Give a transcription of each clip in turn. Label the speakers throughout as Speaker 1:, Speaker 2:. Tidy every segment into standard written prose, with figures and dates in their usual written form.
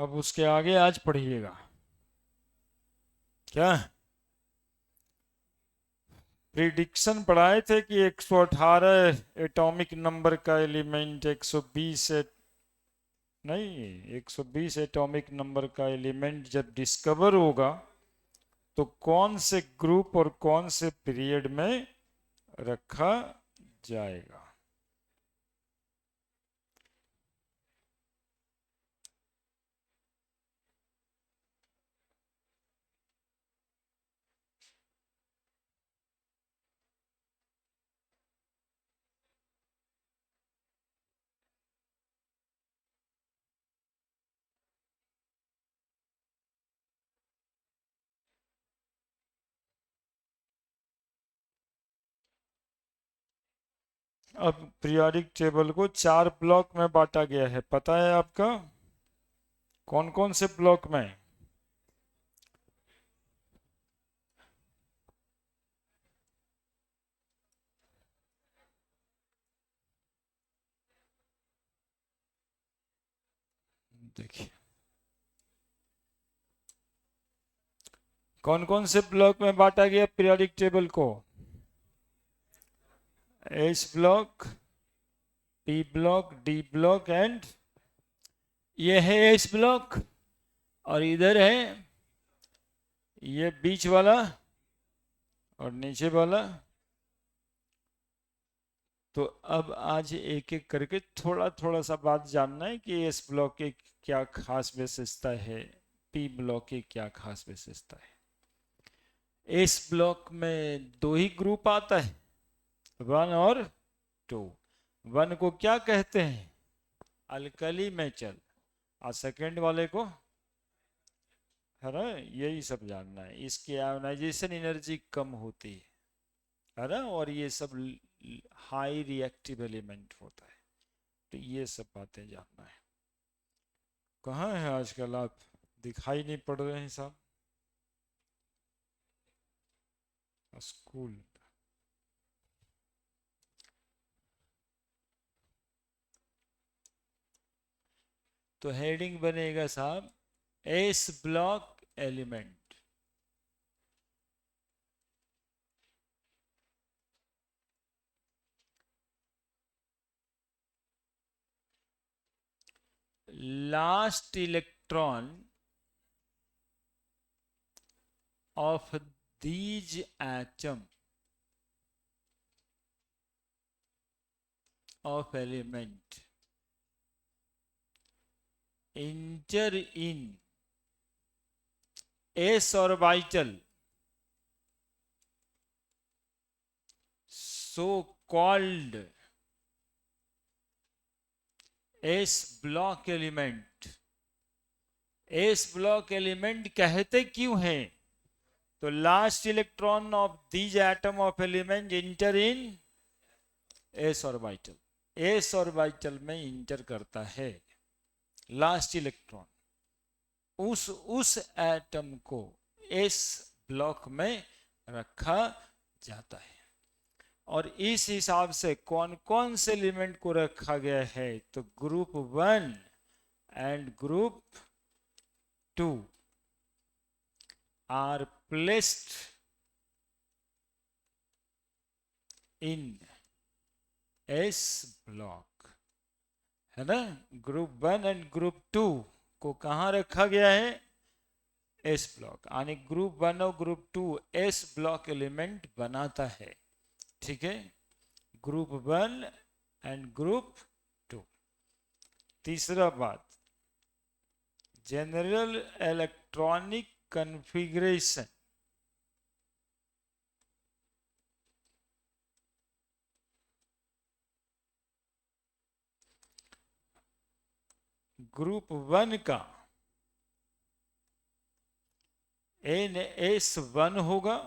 Speaker 1: अब उसके आगे आज पढ़िएगा। क्या प्रिडिक्शन पढ़ाए थे कि 118 एटॉमिक नंबर का एलिमेंट, 120 नहीं, 120 एटॉमिक नंबर का एलिमेंट जब डिस्कवर होगा तो कौन से ग्रुप और कौन से पीरियड में रखा जाएगा। अब पीरियोडिक टेबल को 4 ब्लॉक में बांटा गया है, पता है आपका? कौन कौन से ब्लॉक में? देखिए, कौन कौन से ब्लॉक में बांटा गया पीरियोडिक टेबल को? S block, P block, D block and ये है एस ब्लॉक, और इधर है ये बीच वाला और नीचे वाला। तो अब आज एक एक करके थोड़ा थोड़ा सा बात जानना है कि एस ब्लॉक की क्या खास विशेषता है, पी ब्लॉक की क्या खास विशेषता है। एस ब्लॉक में दो ही ग्रुप आता है, 1 और 2। 1 को क्या कहते हैं? Alkali metal. और सेकेंड वाले को, है ना, यही सब जानना है। इसकी आयोनाइजेशन एनर्जी कम होती है ना, और ये सब हाई रिएक्टिव एलिमेंट होता है। तो ये सब बातें जानना है। कहाँ है आजकल आप? दिखाई नहीं पड़ रहे हैं साहब। स्कूल। तो हेडिंग बनेगा साहब, S block element. Last electron of these atom of element enter in s orbital, so called s block element। S block element कहते क्यों हैं? तो last electron of these atom of element inter in s orbital. S orbital में inter करता है last electron, उस atom को S block में रखा जाता है। और इस हिसाब से कौन कौन से एलिमेंट को रखा गया है? तो group 1 and group 2 are placed in s block, है ना। ग्रुप 1 एंड ग्रुप 2 को कहां रखा गया है? S block. यानी ग्रुप 1 और ग्रुप 2 एस ब्लॉक एलिमेंट बनाता है, ठीक है। Group 1 and group 2। तीसरा बात, जनरल इलेक्ट्रॉनिक कन्फिग्रेशन। ग्रुप 1 का NS1 होगा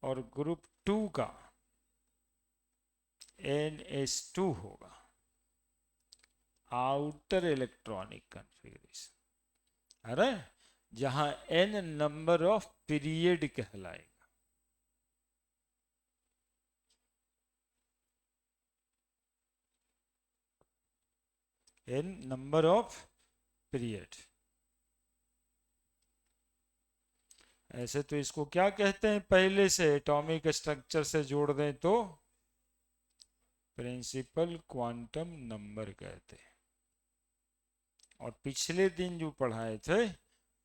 Speaker 1: और ग्रुप 2 का NS2 होगा। आउटर इलेक्ट्रॉनिक कन्फिग्रेशन, अरे जहां n नंबर ऑफ पीरियड कहलाएगा। n number of period. ऐसे तो इसको क्या कहते हैं, पहले से एटॉमिक स्ट्रक्चर से जोड़ दें तो प्रिंसिपल क्वांटम नंबर कहते हैं। और पिछले दिन जो पढ़ाए थे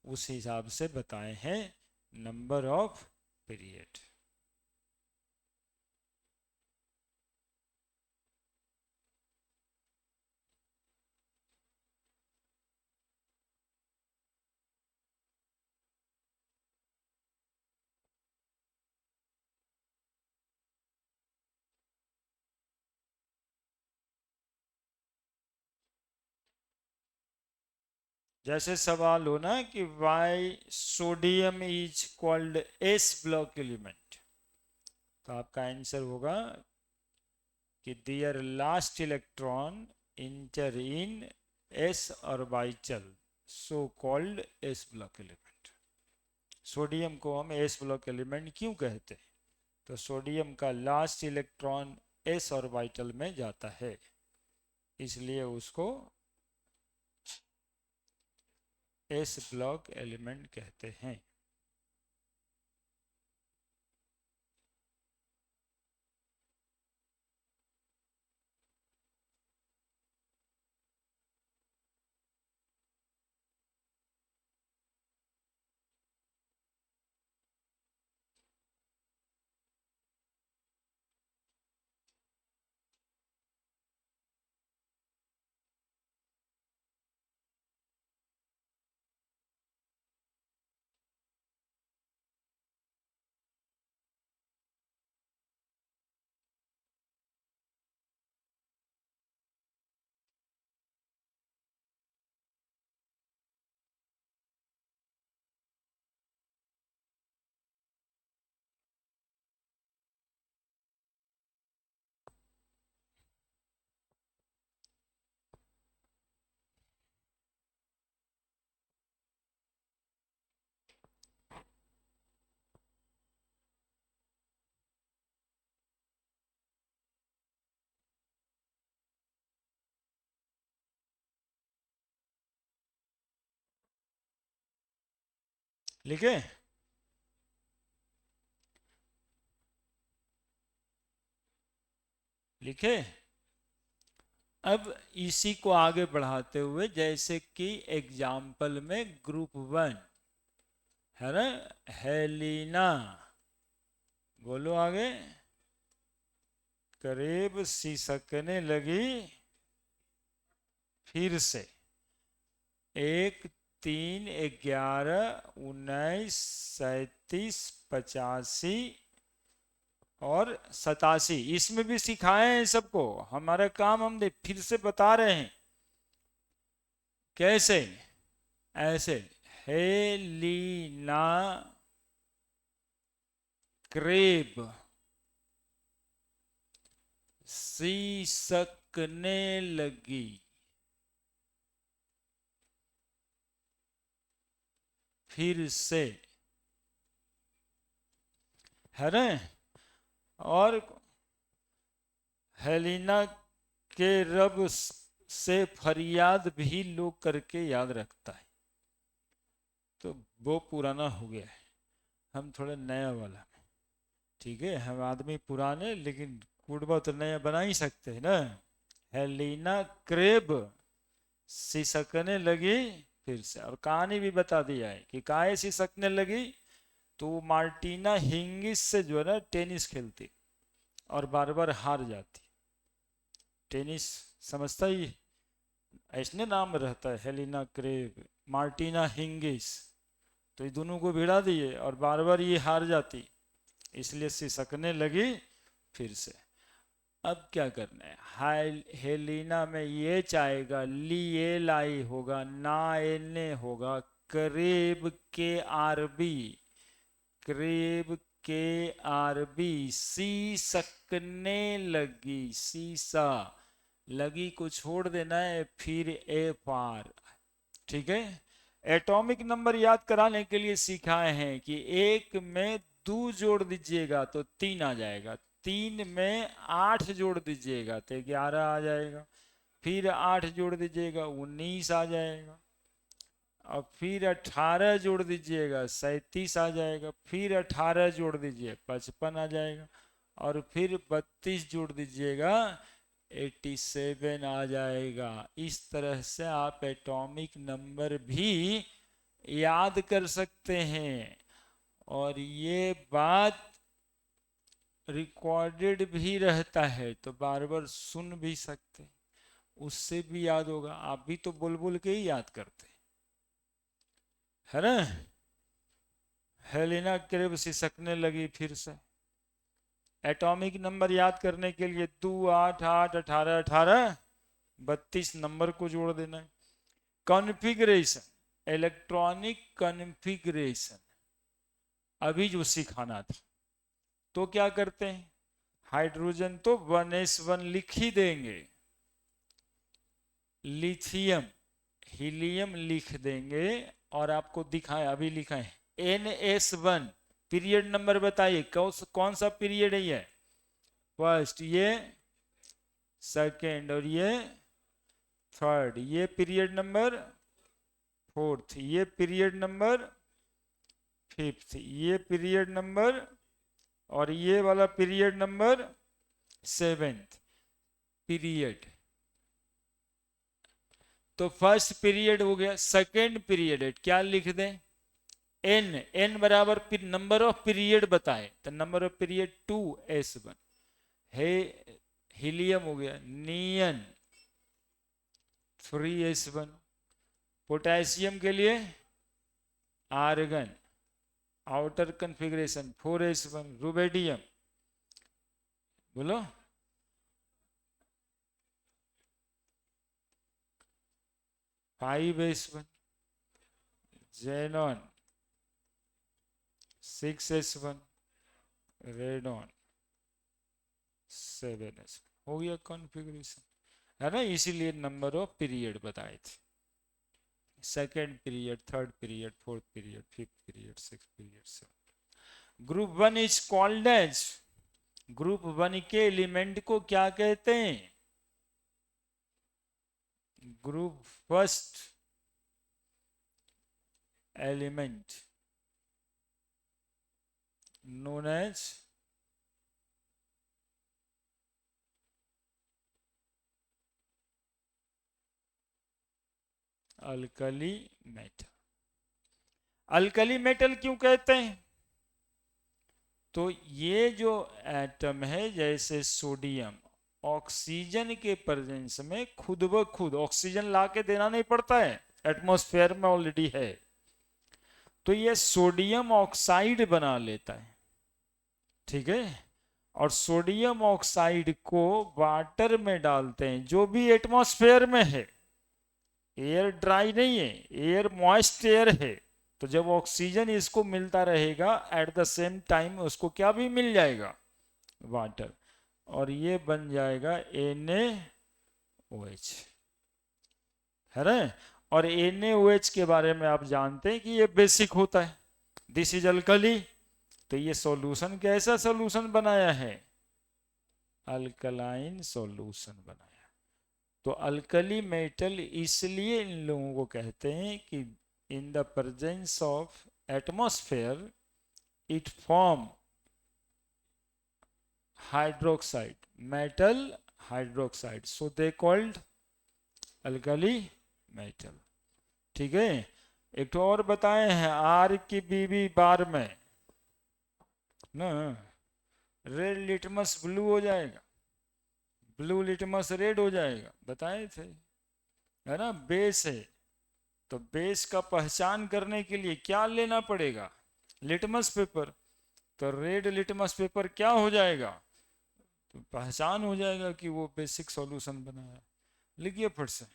Speaker 1: उस हिसाब से बताए हैं नंबर ऑफ पीरियड। जैसे सवाल हो ना कि why sodium is called s block element, तो आपका आंसर होगा कि their last electron enter in s orbital, so called s block element. Sodium को हम एस ब्लॉक एलिमेंट क्यों कहते हैं, तो सोडियम का लास्ट इलेक्ट्रॉन एस ऑर्बिटल में जाता है, इसलिए उसको एस ब्लॉक एलिमेंट कहते हैं। लिखे? लिखे? अब इसी को आगे बढ़ाते हुए, जैसे कि एग्जाम्पल में ग्रुप 1 है ना, हेलिना, बोलो आगे, करीब सिसकने लगी फिर से, 1, 3, 11, 19, 37, 85 और 87, इसमें भी सिखाए हैं सबको, हमारा काम हम फिर से बता रहे हैं कैसे। ऐसे हेलिना क्रेब सिसकने लगी फिर से, है ना। और हेलिना के रब से फरियाद भी लोग करके याद रखता है, तो वो पुराना हो गया है, हम थोड़ा नया वाला में, ठीक है, हम आदमी पुराने लेकिन कुड़बा तो नया बना ही सकते हैं ना। हेलिना क्रेब सिसकने लगी फिर से, और कहानी भी बता दिया है कि काहे सिसकने लगी, तो मार्टिना हिंगिस से जो है ना टेनिस खेलती और बार बार हार जाती। टेनिस समझता ही, ऐसने नाम रहता है, हेलिना क्रेब, मार्टिना हिंगिस, तो ये दोनों को भिड़ा दिए और बार बार ये हार जाती, इसलिए सिसकने लगी फिर से। अब क्या करना है, हेलिना में ये चाहेगा, लिए लाई होगा, ना एने होगा, करीब के आरबी, करीब के आरबी, सी सकने लगी, सीसा, लगी को छोड़ देना है, फिर ए पार, ठीक है। एटॉमिक नंबर याद कराने के लिए सिखाए हैं कि एक में 2 जोड़ दीजिएगा तो 3 आ जाएगा, 3 में 8 जोड़ दीजिएगा तो 11 आ जाएगा, फिर 8 जोड़ दीजिएगा 19 आ जाएगा, अब फिर 18 जोड़ दीजिएगा 37 आ जाएगा, फिर 18 जोड़ दीजिए 55 आ जाएगा, और फिर 32 जोड़ दीजिएगा 87 आ जाएगा। इस तरह से आप एटॉमिक नंबर भी याद कर सकते हैं, और ये बात रिकॉर्डेड भी रहता है तो बार बार सुन भी सकते, उससे भी याद होगा। आप भी तो बोल बोल के ही याद करते है ना। हेलिना क्रेब सिसकने लगी फिर से। एटॉमिक नंबर याद करने के लिए 2 8 8 18 18 32 नंबर को जोड़ देना है। कॉन्फ़िगरेशन, इलेक्ट्रॉनिक कॉन्फ़िगरेशन अभी जो सिखाना था, तो क्या करते हैं, हाइड्रोजन तो 1s1 लिख ही देंगे, लिथियम हीलियम लिख देंगे, और आपको दिखाएं, अभी लिखा है NS1। पीरियड नंबर बताइए कौन सा पीरियड है ये, फर्स्ट, ये सेकंड, और ये थर्ड, ये पीरियड नंबर फोर्थ, ये पीरियड नंबर फिफ्थ, ये पीरियड नंबर, और ये वाला पीरियड नंबर सेवेंथ पीरियड। तो फर्स्ट पीरियड हो गया, सेकेंड पीरियड क्या लिख दें, एन बराबर नंबर ऑफ पीरियड बताए, तो नंबर ऑफ पीरियड 2s1 है। हीलियम हो गया, नियन 3s1, पोटेशियम के लिए argon outer configuration 4s1, rubidium बोलो 5s1, xenon 6s1, radon 7s1। हो गया कॉन्फ़िगरेशन, है ना। इसीलिए नंबर ऑफ पीरियड बताए थे, second period, third period, fourth period, fifth period, six period, seven. Group one is called as, group one के element को क्या कहते हैं, group first element known as alkali metal. Alkali metal क्यों कहते हैं, तो ये जो एटम है, जैसे सोडियम, ऑक्सीजन के प्रेजेंस में खुद ब खुद ऑक्सीजन ला के देना नहीं पड़ता है, एटमॉस्फेयर में ऑलरेडी है, तो ये सोडियम ऑक्साइड बना लेता है, ठीक है। और सोडियम ऑक्साइड को वाटर में डालते हैं, जो भी एटमॉस्फेयर में है, एयर ड्राई नहीं है, एयर मॉइस्ट एयर है, तो जब ऑक्सीजन इसको मिलता रहेगा, एट द सेम टाइम उसको क्या भी मिल जाएगा, वाटर, और ये बन जाएगा NaOH, है ना। और NaOH के बारे में आप जानते हैं कि ये बेसिक होता है, दिस इज अल्कली, तो ये सॉल्यूशन कैसा सॉल्यूशन बनाया है, अल्कलाइन सॉल्यूशन बनाया। तो अल्कली मेटल इसलिए इन लोगों को कहते हैं कि in the presence of atmosphere it form hydroxide, metal hydroxide, so they called alkali metal, ठीक है। एक तो और बताए हैं, R की BB बार में ना रेड लिटमस ब्लू हो जाएगा, ब्लू लिटमस रेड हो जाएगा, बताए थे, है ना। बेस है, तो बेस का पहचान करने के लिए क्या लेना पड़ेगा, लिटमस पेपर, तो रेड लिटमस पेपर क्या हो जाएगा, तो पहचान हो जाएगा कि वो बेसिक सॉल्यूशन बनाया। लिखिए फट से,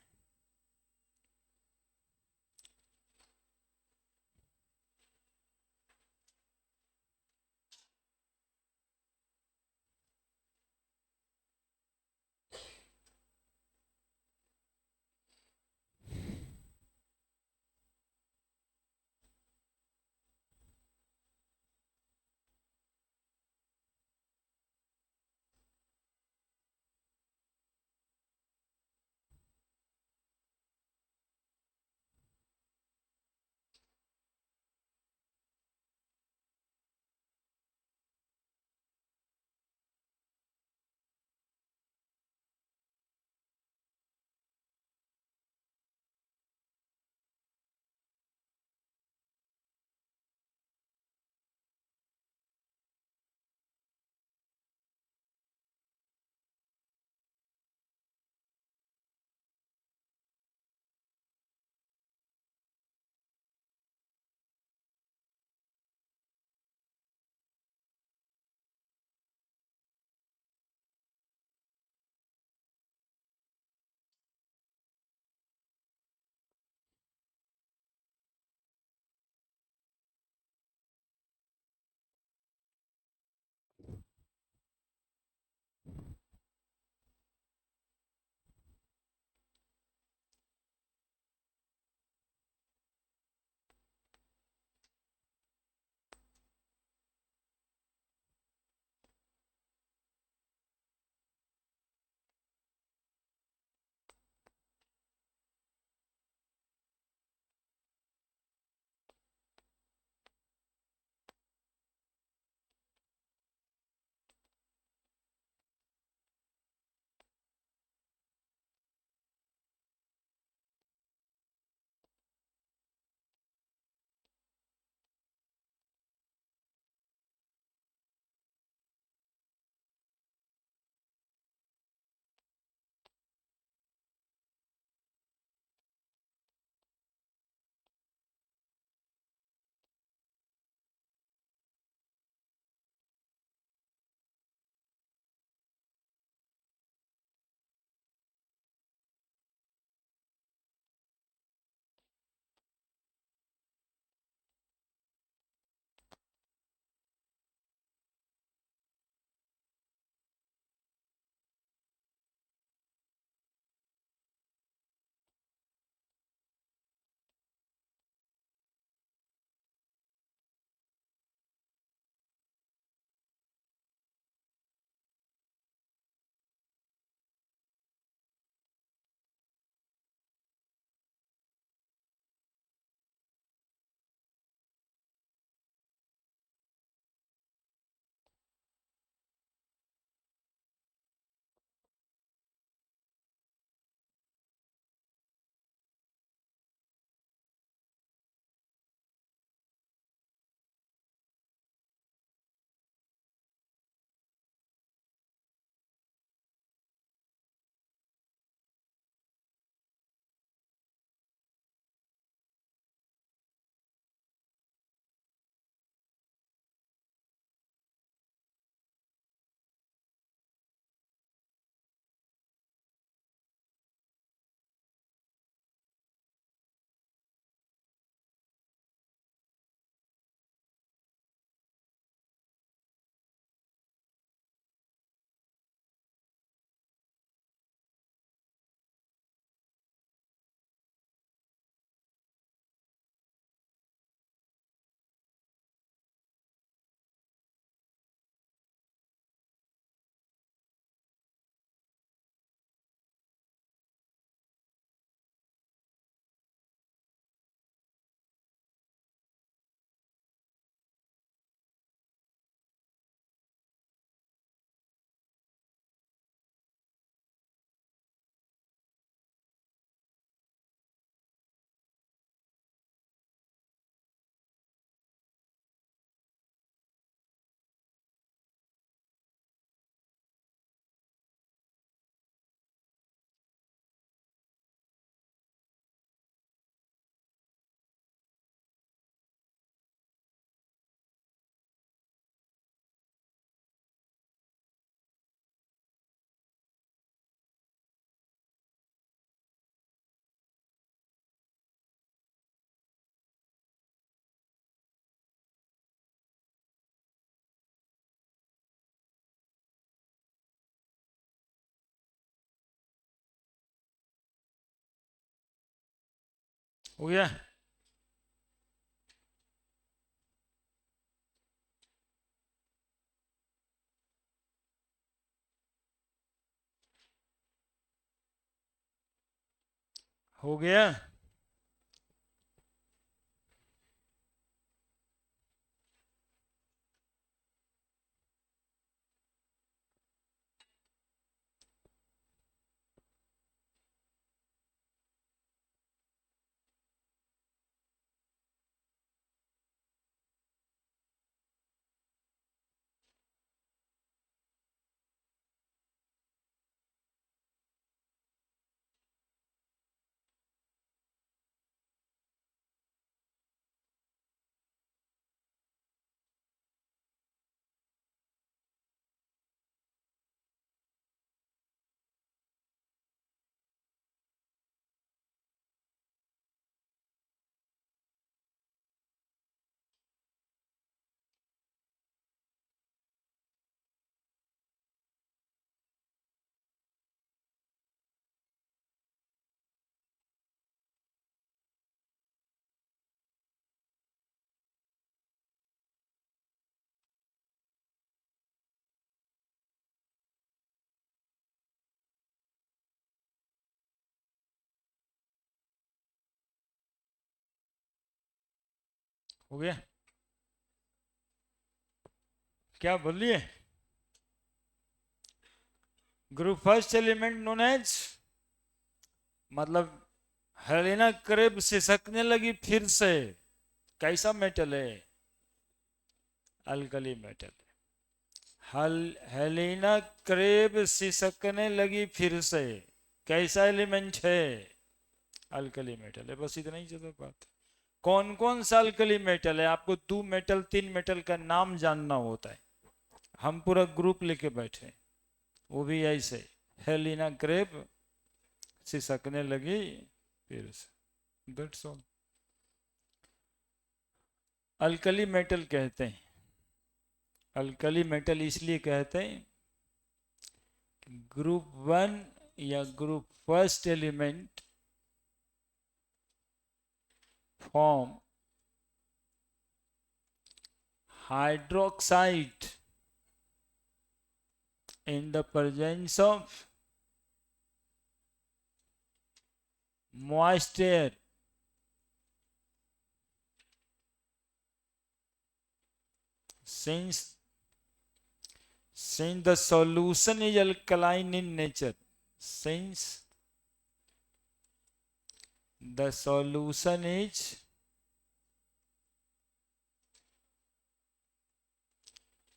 Speaker 1: हो गया। हो गया। हो गया। क्या बोलिए। Group first element known as, मतलब हेलेना क्रेब सिसकने लगी फिर से। कैसा मेटल है? Alkali metal. हेलेना क्रेब सिसकने लगी फिर से। कैसा एलिमेंट है? अल्कली मेटल है। बस इतना ही ज्यादा बात। कौन कौन सा अल्कली मेटल है? आपको 2 मेटल 3 मेटल का नाम जानना होता है। हम पूरा ग्रुप लेके बैठे हैं, वो भी ऐसे। हेलिना क्रेब सिसकने लगी फिर से। That's all. अल्कली मेटल कहते हैं। अल्कली मेटल इसलिए कहते हैं ग्रुप 1 या group first element form hydroxide in the presence of moist air. Since the solution is alkaline in nature, since the solution is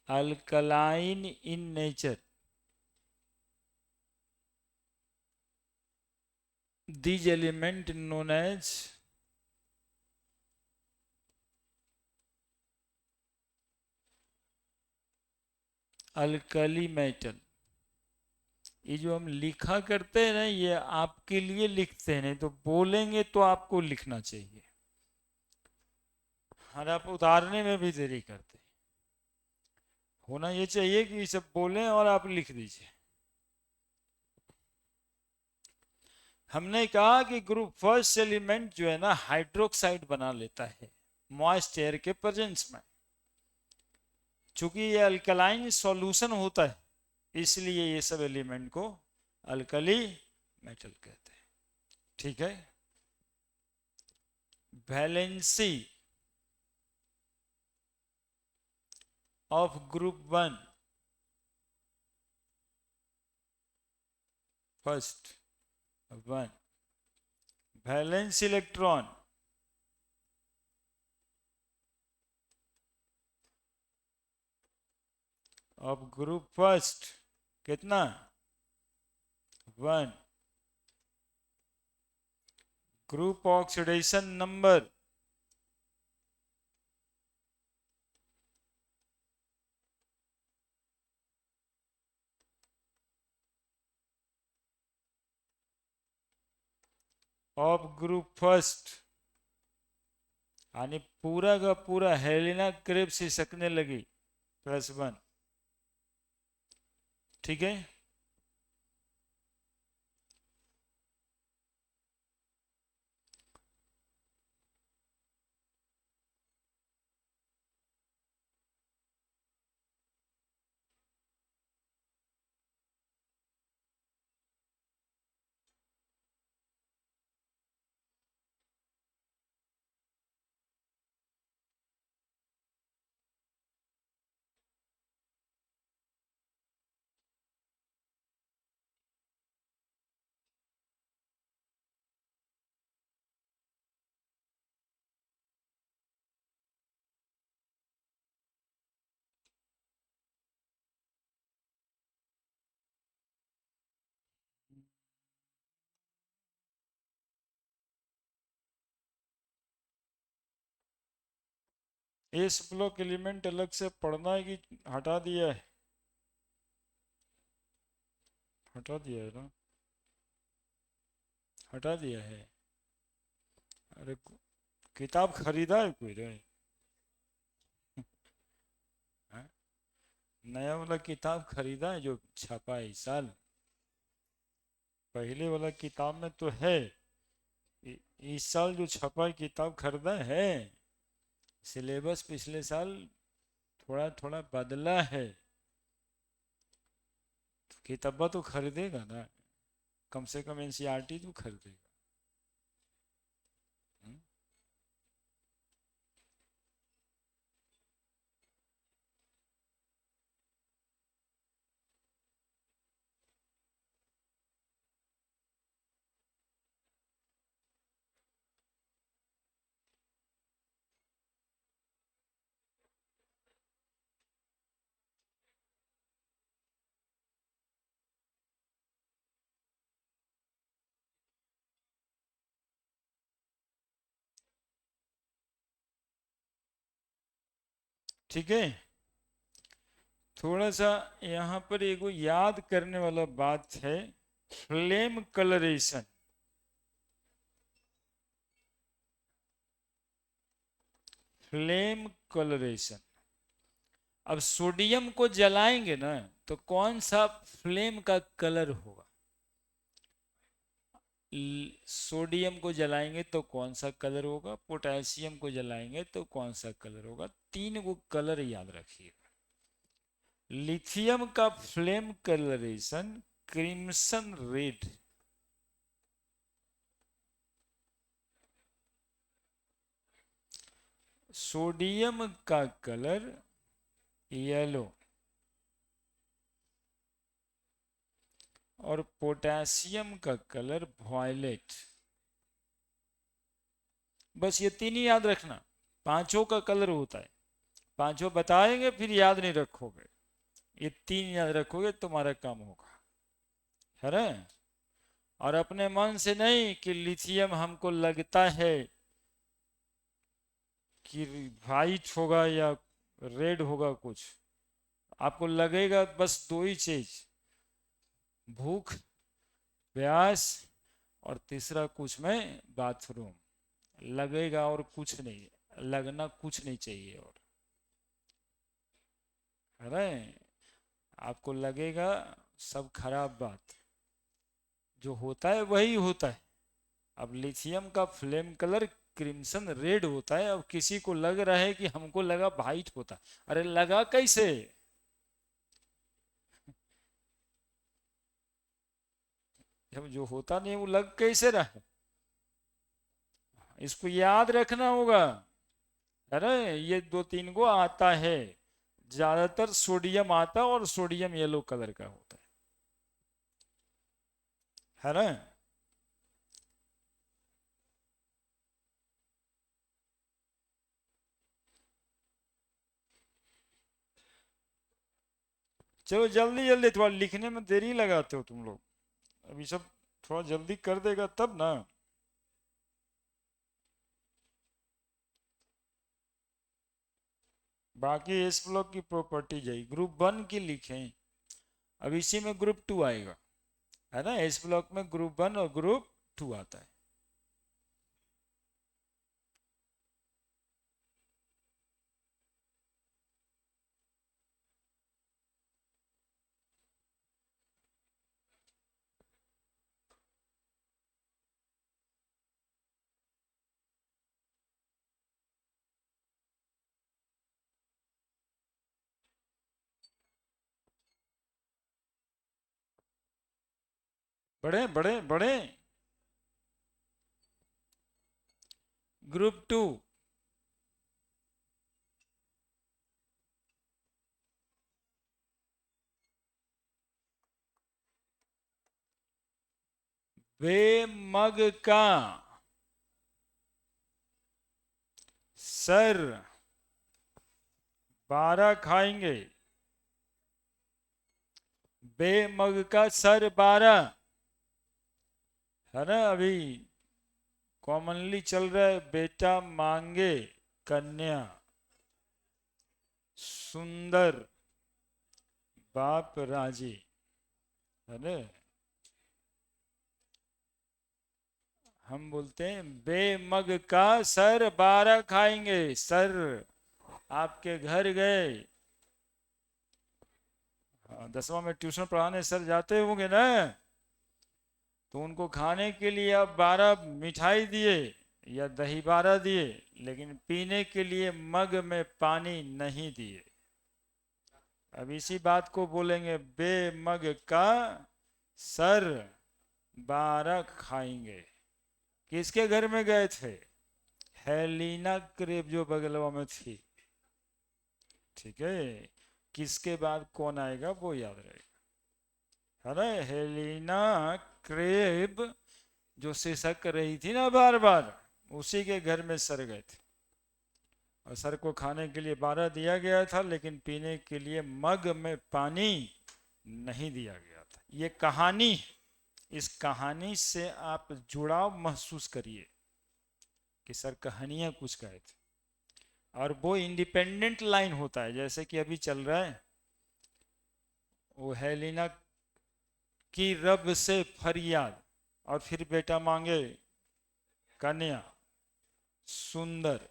Speaker 1: alkaline in nature, these element known as alkali metal. ये जो हम लिखा करते हैं ना, ये आपके लिए लिखते हैं, नहीं तो बोलेंगे तो आपको लिखना चाहिए। और आप उतारने में भी देरी करते हैं। होना ये चाहिए कि सब बोलें और आप लिख दीजिए। हमने कहा कि ग्रुप फर्स्ट एलिमेंट जो है ना हाइड्रोक्साइड बना लेता है मॉइस्ट एयर के प्रेजेंस में। चूंकि ये अल्कलाइन सॉल्यूशन होता है, इसलिए ये सब एलिमेंट को अल्कली मेटल कहते हैं। ठीक है। Valency of group 1 first 1 valence electron of group first कितना? 1। Group oxidation number of group first, यानी पूरा का पूरा हेलिना क्रेब सिसकने लगी +1। ठीक है। एस ब्लॉक एलिमेंट अलग से पढ़ना है कि हटा दिया है? हटा दिया है ना? हटा दिया है। अरे किताब खरीदा है कोई रे? हाँ? नया वाला किताब खरीदा है जो छपा है इस साल? पहले वाला किताब में तो है। इस साल जो छपा है किताब खरीदा है? सिलेबस पिछले साल थोड़ा थोड़ा बदला है। तो किताबा तो खरीदेगा ना, कम से कम एनसीईआरटी तो खरीदेगा। हम्म? ठीक है। थोड़ा सा यहाँ पर एगो याद करने वाला बात है, फ्लेम कलरेशन। Flame colouration. अब सोडियम को जलाएंगे ना, तो कौन सा फ्लेम का कलर होगा? सोडियम को जलाएंगे तो कौन सा कलर होगा, पोटेशियम को जलाएंगे तो कौन सा कलर होगा? तीन वो कलर याद रखिएगा। लिथियम का flame colouration crimson red. Sodium का कलर येलो, और पोटेशियम का कलर वॉयलेट। बस ये तीन ही याद रखना। पांचों का कलर होता है, पांचों बताएंगे फिर याद नहीं रखोगे। ये तीन याद रखोगे तुम्हारा काम होगा, है ना? और अपने मन से नहीं कि लिथियम हमको लगता है कि वाइट होगा या रेड होगा, कुछ आपको लगेगा बस दो ही चीज, भूख, प्यास, और तीसरा कुछ में बाथरूम। लगेगा और कुछ नहीं, लगना कुछ नहीं चाहिए और, है ना? आपको लगेगा सब खराब बात, जो होता है वही होता है। अब लिथियम का फ्लेम कलर क्रिम्सन रेड होता है। अब किसी को लग रहा है कि हमको लगा वाइट होता, अरे लगा कैसे? जब जो होता नहीं वो लग कैसे रहा है? इसको याद रखना होगा। अरे ये दो तीन को आता है, ज्यादातर सोडियम आता है और सोडियम येलो कलर का होता है ना? चलो जल्दी जल्दी, थोड़ा लिखने में देरी लगाते हो तुम लोग। अभी सब थोड़ा जल्दी कर देगा तब ना। बाकी एस ब्लॉक की प्रॉपर्टी जाएगी, ग्रुप वन की लिखें। अब इसी में ग्रुप टू आएगा, है ना? एस ब्लॉक में ग्रुप वन और ग्रुप टू आता है। बड़े बड़े बड़े। ग्रुप टू, बेमग का सर 12 खाएंगे। बेमग का सर 12, है ना? अभी कॉमनली चल रहा है बेटा मांगे कन्या, सुंदर बाप राजी, है ना। हम बोलते हैं बेमग का सर 12 खाएंगे। सर आपके घर गए, 10वां में ट्यूशन पढ़ाने सर जाते होंगे ना, तो उनको खाने के लिए आप 12 मिठाई दिए या दही 12 दिए, लेकिन पीने के लिए मग में पानी नहीं दिए। अब इसी बात को बोलेंगे बेमग का सर 12 खाएंगे। किसके घर में गए थे? हेलिना क्रेब जो बगलवा में थी। ठीक है, किसके बाद कौन आएगा वो याद रहेगा। है ना, हेलिना क्रेब जो सिसक रही थी ना बार बार, उसी के घर में सर गए थे। और सर को खाने के लिए 12 दिया गया था, लेकिन पीने के लिए मग में पानी नहीं दिया गया था। ये कहानी है। इस कहानी से आप जुड़ाव महसूस करिए कि सर कहानियां कुछ कहे थे, और वो इंडिपेंडेंट लाइन होता है, जैसे कि अभी चल रहा है वो हेलिना की रब से फरियाद, और फिर बेटा मांगे कन्या, सुंदर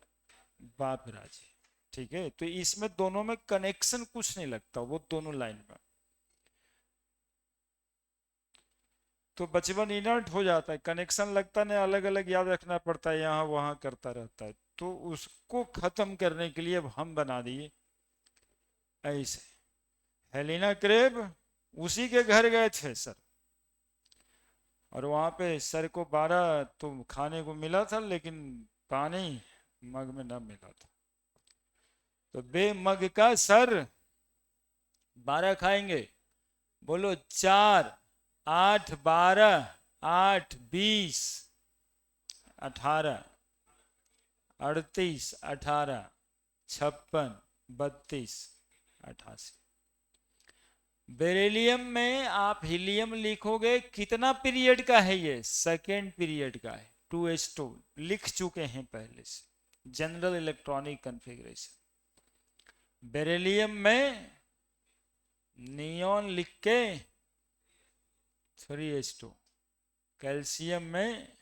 Speaker 1: बाप राजी। ठीक है, तो इसमें दोनों में कनेक्शन कुछ नहीं लगता, वो दोनों लाइन में तो बचपन इनर्ट हो जाता है, कनेक्शन लगता नहीं, अलग अलग याद रखना पड़ता है, यहाँ वहां करता रहता है। तो उसको खत्म करने के लिए अब हम बना दिए ऐसे। हेलिना क्रेब उसी के घर गए थे सर, और वहां पे सर को 12 तो खाने को मिला था, लेकिन पानी मग में न मिला था। तो बेमग का सर 12 खाएंगे। बोलो 4 8 12 8 20 18 38 18 56 32 88। बेरिलियम में आप हीलियम लिखोगे, कितना पीरियड का है? ये सेकेंड पीरियड का है। 2s2 लिख चुके हैं पहले से, जनरल इलेक्ट्रॉनिक कॉन्फ़िगरेशन। बेरिलियम में नियॉन लिख के 3s2, कैल्शियम में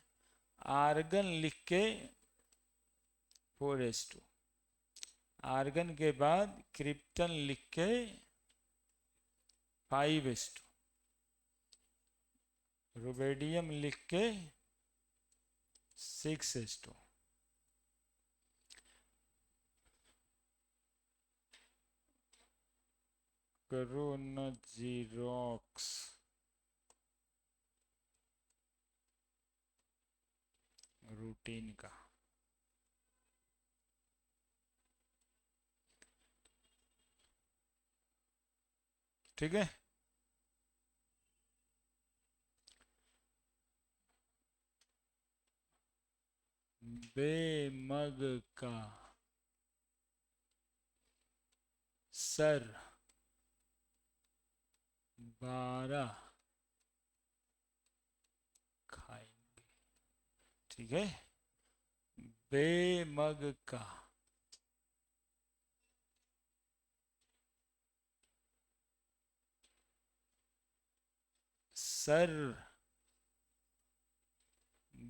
Speaker 1: आर्गन लिख के 4s2, आर्गन के बाद क्रिप्टन लिख के 5s2, रुबेडियम लिख के 6s2। करो न जीरोक्स, रूटीन का। ठीक है, बेमग का सर 12 खाएंगे। ठीक है, बेमग का सर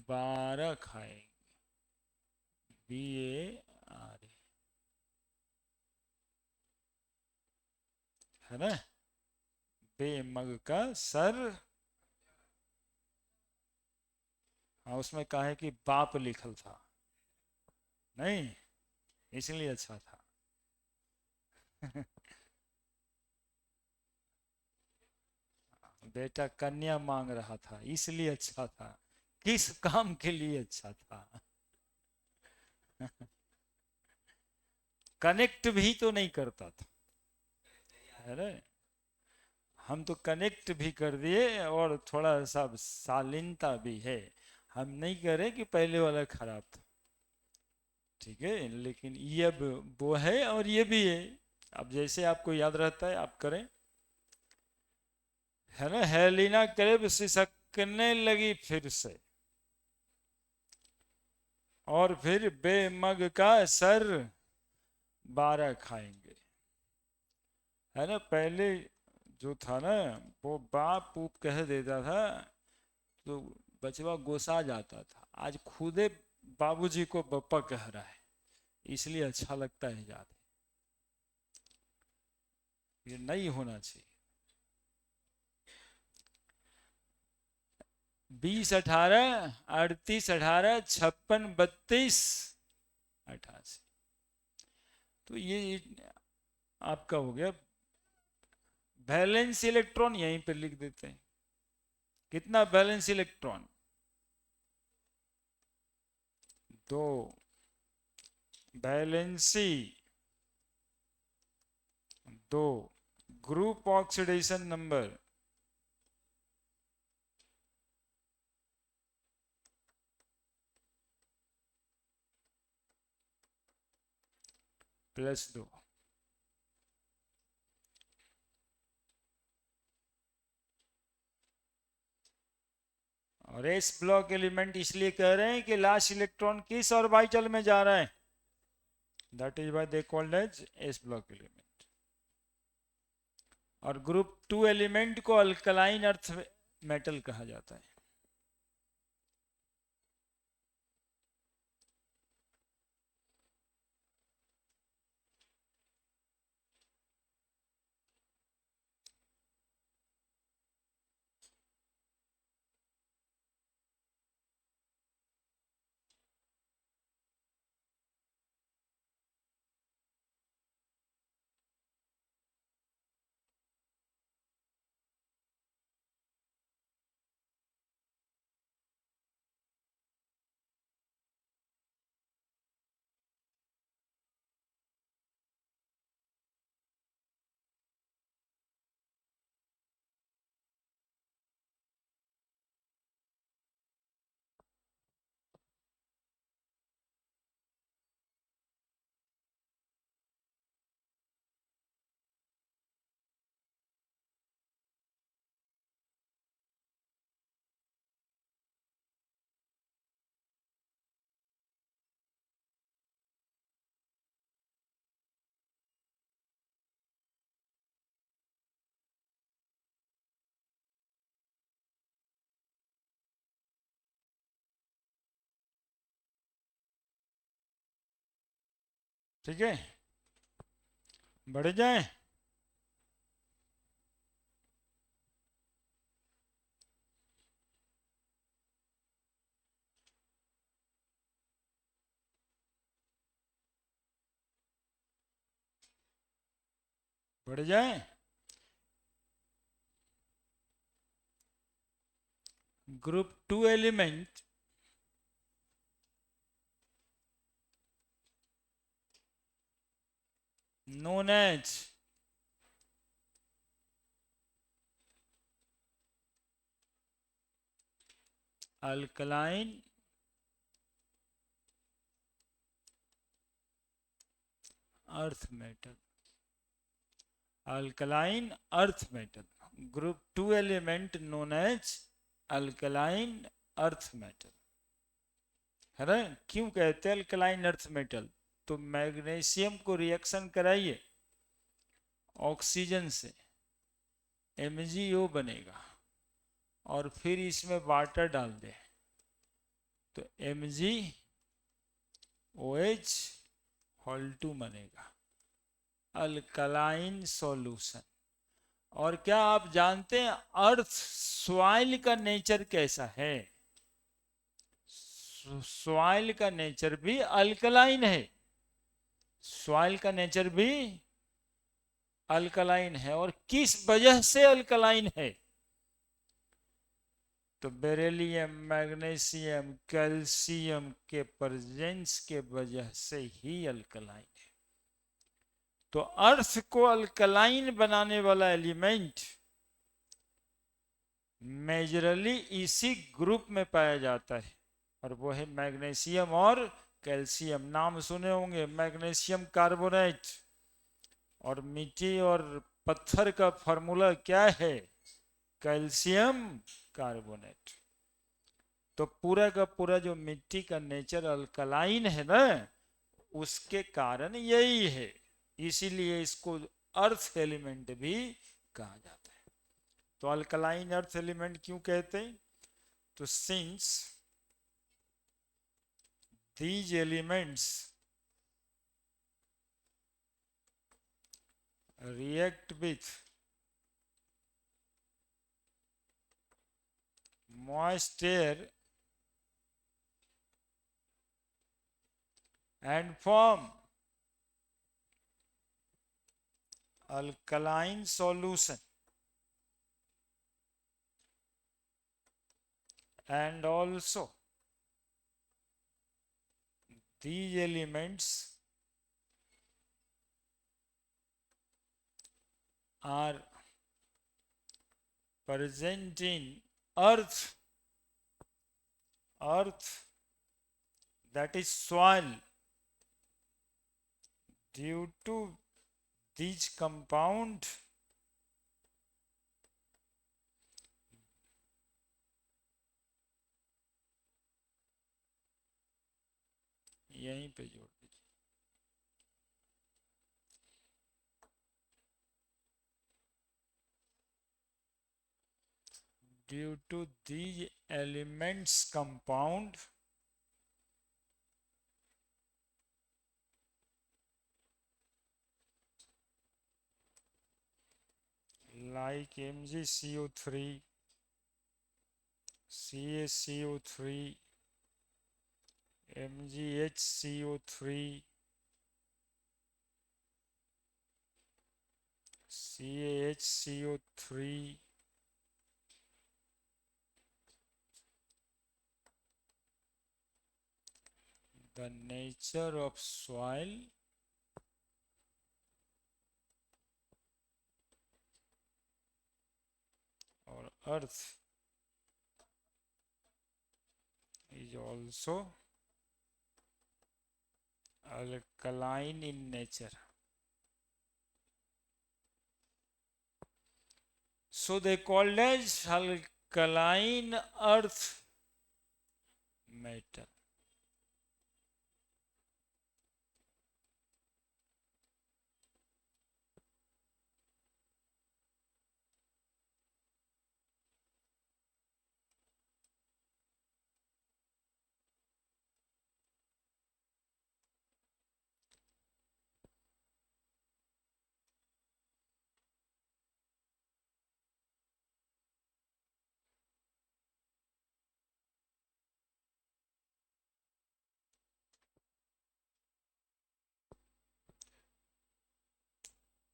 Speaker 1: 12 खाएंगे। BAR है ना, बेमग का सर। हाँ, उसमें कहा है कि बाप लिखल था, नहीं इसलिए अच्छा था। बेटा कन्या मांग रहा था इसलिए अच्छा था, किस काम के लिए अच्छा था? कनेक्ट भी तो नहीं करता था। अरे हम तो कनेक्ट भी कर दिए, और थोड़ा सा शालीनता भी है। हम नहीं कह रहे कि पहले वाला खराब था। ठीक है, लेकिन ये अब वो है और ये भी है। अब जैसे आपको याद रहता है आप करें। है ना, हेलिना क्रेब सिसकने लगी फिर से, और फिर बेमग का सर 12 खाएंगे। है ना। पहले जो था ना, वो बाप ऊप कह देता था तो बचवा गोसा जाता था। आज खुदे बाबूजी को पप्पा कह रहा है, इसलिए अच्छा लगता है ज्यादा। ये नहीं होना चाहिए। 20, 18, 38, 56, 32, 88। तो ये आपका हो गया। वैलेंस इलेक्ट्रॉन यहीं पे लिख देते हैं। कितना valence electron? 2। Valency 2। Group oxidation number +2। और एस ब्लॉक एलिमेंट इसलिए कह रहे हैं कि लास्ट इलेक्ट्रॉन किस ऑर्बिटल में जा रहा है, that is why they called as s block element. और ग्रुप 2 एलिमेंट को अल्कलाइन अर्थ मेटल कहा जाता है। ठीक है, बढ़ जाए। बढ़ जाए। Group 2 element known as alkaline earth metal। Alkaline earth metal, group 2 element known as alkaline earth metal, है ना। क्यों कहते हैं अल्कलाइन अर्थ मेटल? तो मैग्नीशियम को रिएक्शन कराइए ऑक्सीजन से, MgO बनेगा, और फिर इसमें वाटर डाल दे तो MgOH होल 2 बनेगा, अल्कलाइन सॉल्यूशन। और क्या आप जानते हैं अर्थ सॉइल का नेचर कैसा है? सॉइल का नेचर भी अल्कलाइन है। सॉइल का नेचर भी अल्कलाइन है। और किस वजह से अल्कलाइन है? तो बेरिलियम, मैग्नीशियम, कैल्शियम के प्रेजेंस के वजह से ही अल्कलाइन है। तो अर्थ को अल्कलाइन बनाने वाला एलिमेंट मेजरली इसी ग्रुप में पाया जाता है, और वो है मैग्नीशियम और कैल्शियम। नाम सुने होंगे, मैग्नीशियम कार्बोनेट। और मिट्टी और पत्थर का फॉर्मूला क्या है? Calcium carbonate. तो पूरा का पूरा जो मिट्टी का नेचर अल्कलाइन है ना, उसके कारण यही है। इसीलिए इसको अर्थ एलिमेंट भी कहा जाता है। तो अल्कलाइन अर्थ एलिमेंट क्यों कहते हैं? तो since these elements react with moist air and form alkaline solution, and also these elements are present in earth, that is soil, due to these compound यहीं पे जोड़ दीजिए, due to these elements compound like MgCO3, CaCO3, MgHCO3, CaHCO3, the nature of soil or earth is also alkaline in nature. So they called as alkaline earth metal.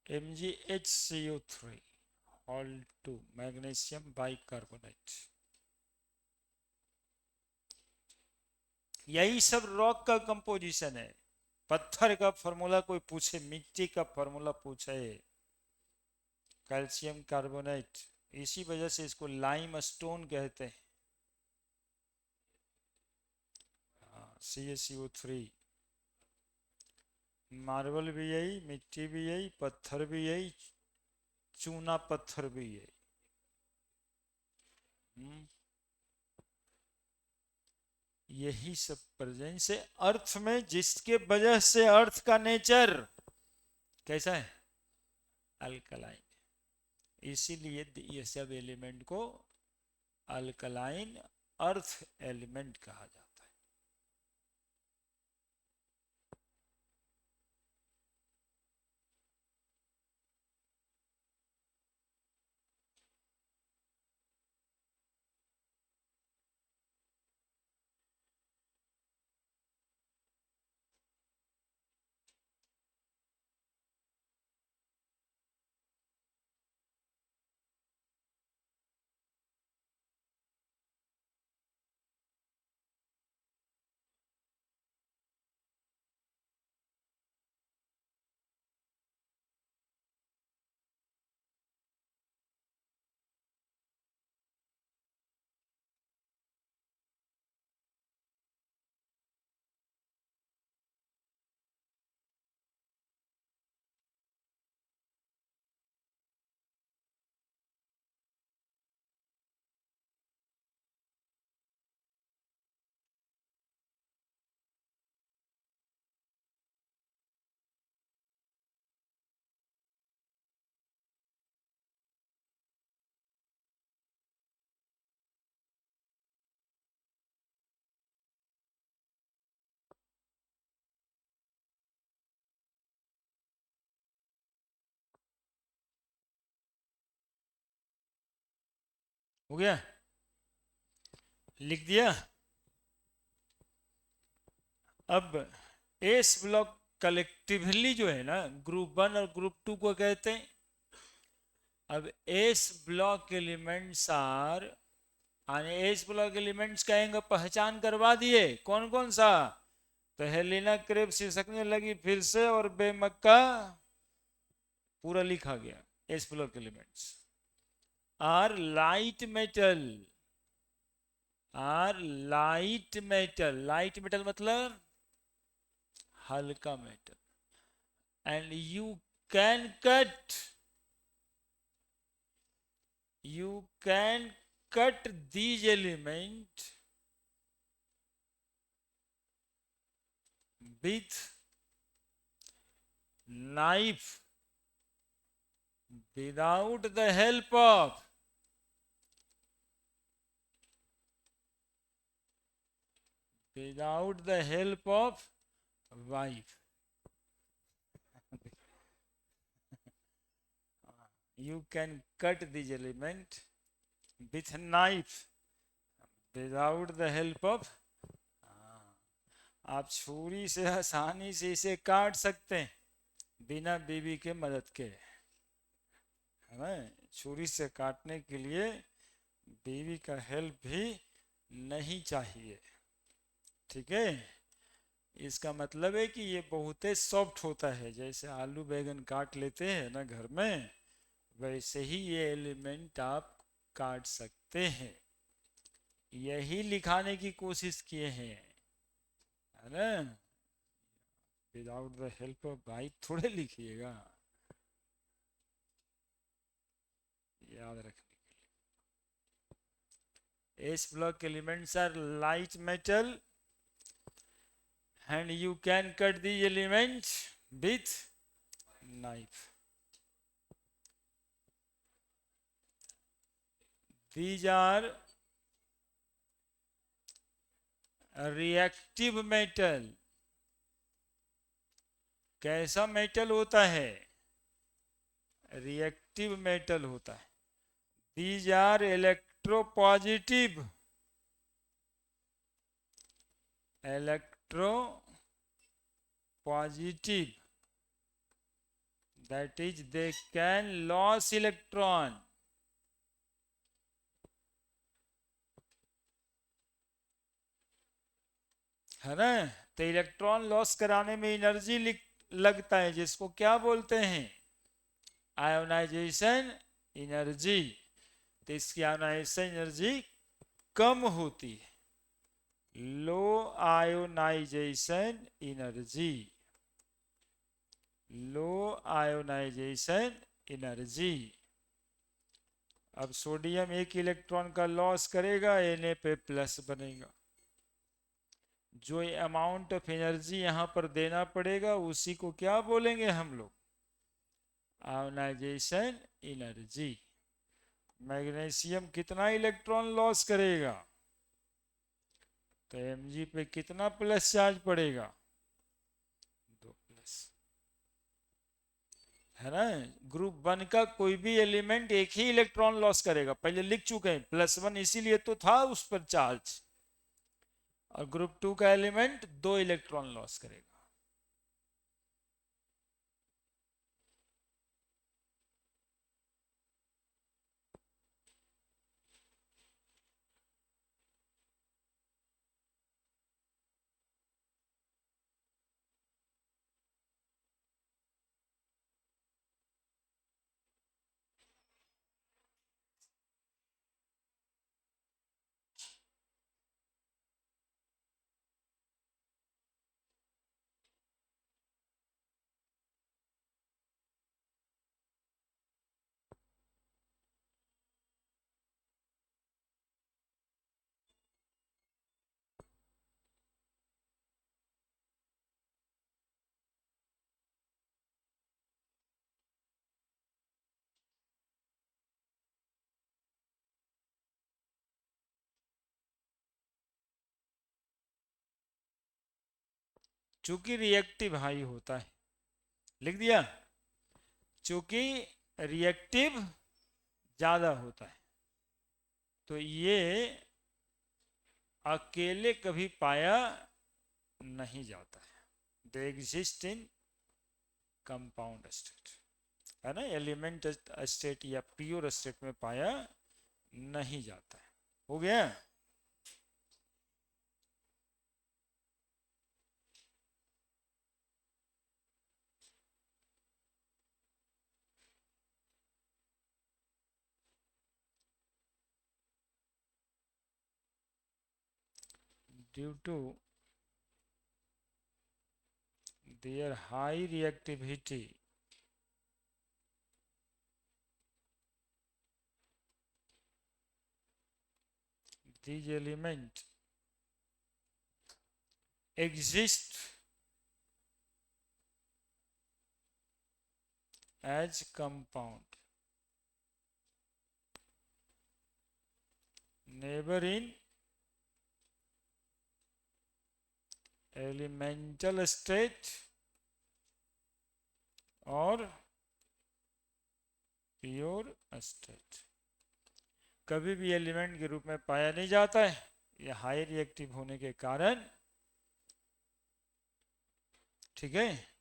Speaker 1: MgHCO3 Al2 magnesium bicarbonate. यही सब rock का composition है। पत्थर का formula कोई पूछे, मिट्टी का फॉर्मूला पूछे, कैल्शियम कार्बोनेट, इसी वजह से इसको लाइम स्टोन कहते हैं। CaCO3, मार्बल भी यही, मिट्टी भी यही, पत्थर भी यही, चूना पत्थर भी यही। यही सब प्रेजेंस है अर्थ में, जिसके वजह से अर्थ का नेचर कैसा है? अल्कलाइन। इसीलिए ये सब एलिमेंट को अल्कलाइन अर्थ एलिमेंट कहा जाता है। हो गया, लिख दिया। अब एस ब्लॉक कलेक्टिवली जो है ना, ग्रुप वन और ग्रुप टू को कहते हैं। अब s block elements are, s block elements कहेंगे, पहचान करवा दिए कौन कौन सा। तो हेलिना क्रेब सिसकने लगी फिर से, और बेमक्का पूरा लिखा गया। S block elements are light metal, are light metal, light metal मतलब हल्का metal, and you can cut these element with knife without the help of wife. You can cut these element with knife without the help of, आप छुरी से आसानी से इसे काट सकते हैं बिना बीवी के मदद के, है ना। छुरी से काटने के लिए बीवी का हेल्प भी नहीं चाहिए, ठीक है। इसका मतलब है कि ये बहुत ही सॉफ्ट होता है, जैसे आलू बैंगन काट लेते हैं ना घर में, वैसे ही ये एलिमेंट आप काट सकते हैं। यही लिखाने की कोशिश किए हैं, है ना। विदाउट द हेल्प ऑफ भाई थोड़े लिखिएगा, याद रखने के लिए। S block elements are light metal and you can cut the elements with knife. These are reactive metal. कैसा मेटल होता है, रिएक्टिव मेटल होता है। These are electropositive, electropositive, that is they can lose electron, है ना। तो electron loss कराने में एनर्जी लगता है, जिसको क्या बोलते हैं, आयोनाइजेशन एनर्जी। तो इसकी आयोनाइजेशन एनर्जी कम होती है, low ionization energy, low ionization energy. अब सोडियम एक इलेक्ट्रॉन का लॉस करेगा, Na पे प्लस बनेगा। जो अमाउंट ऑफ एनर्जी यहां पर देना पड़ेगा उसी को क्या बोलेंगे हम लोग, आयोनाइजेशन एनर्जी। मैग्नीशियम कितना इलेक्ट्रॉन लॉस करेगा, तो Mg पे कितना प्लस चार्ज पड़ेगा, 2 प्लस, है ना। ग्रुप वन का कोई भी एलिमेंट एक ही इलेक्ट्रॉन लॉस करेगा, पहले लिख चुके हैं, +1 इसीलिए तो था उस पर चार्ज। और ग्रुप टू का एलिमेंट 2 इलेक्ट्रॉन लॉस करेगा। चूंकि रिएक्टिव हाई होता है, लिख दिया, चूंकि रिएक्टिव ज्यादा होता है, तो ये अकेले कभी पाया नहीं जाता है। They exist in compound state, है ना, एलिमेंट स्टेट या प्योर स्टेट में पाया नहीं जाता है। हो गया। Due to their high reactivity, these elements exist as compound, never in elemental state और प्योर स्टेट, कभी भी एलिमेंट के रूप में पाया नहीं जाता है। ये हाई रिएक्टिव होने के कारण, ठीक है।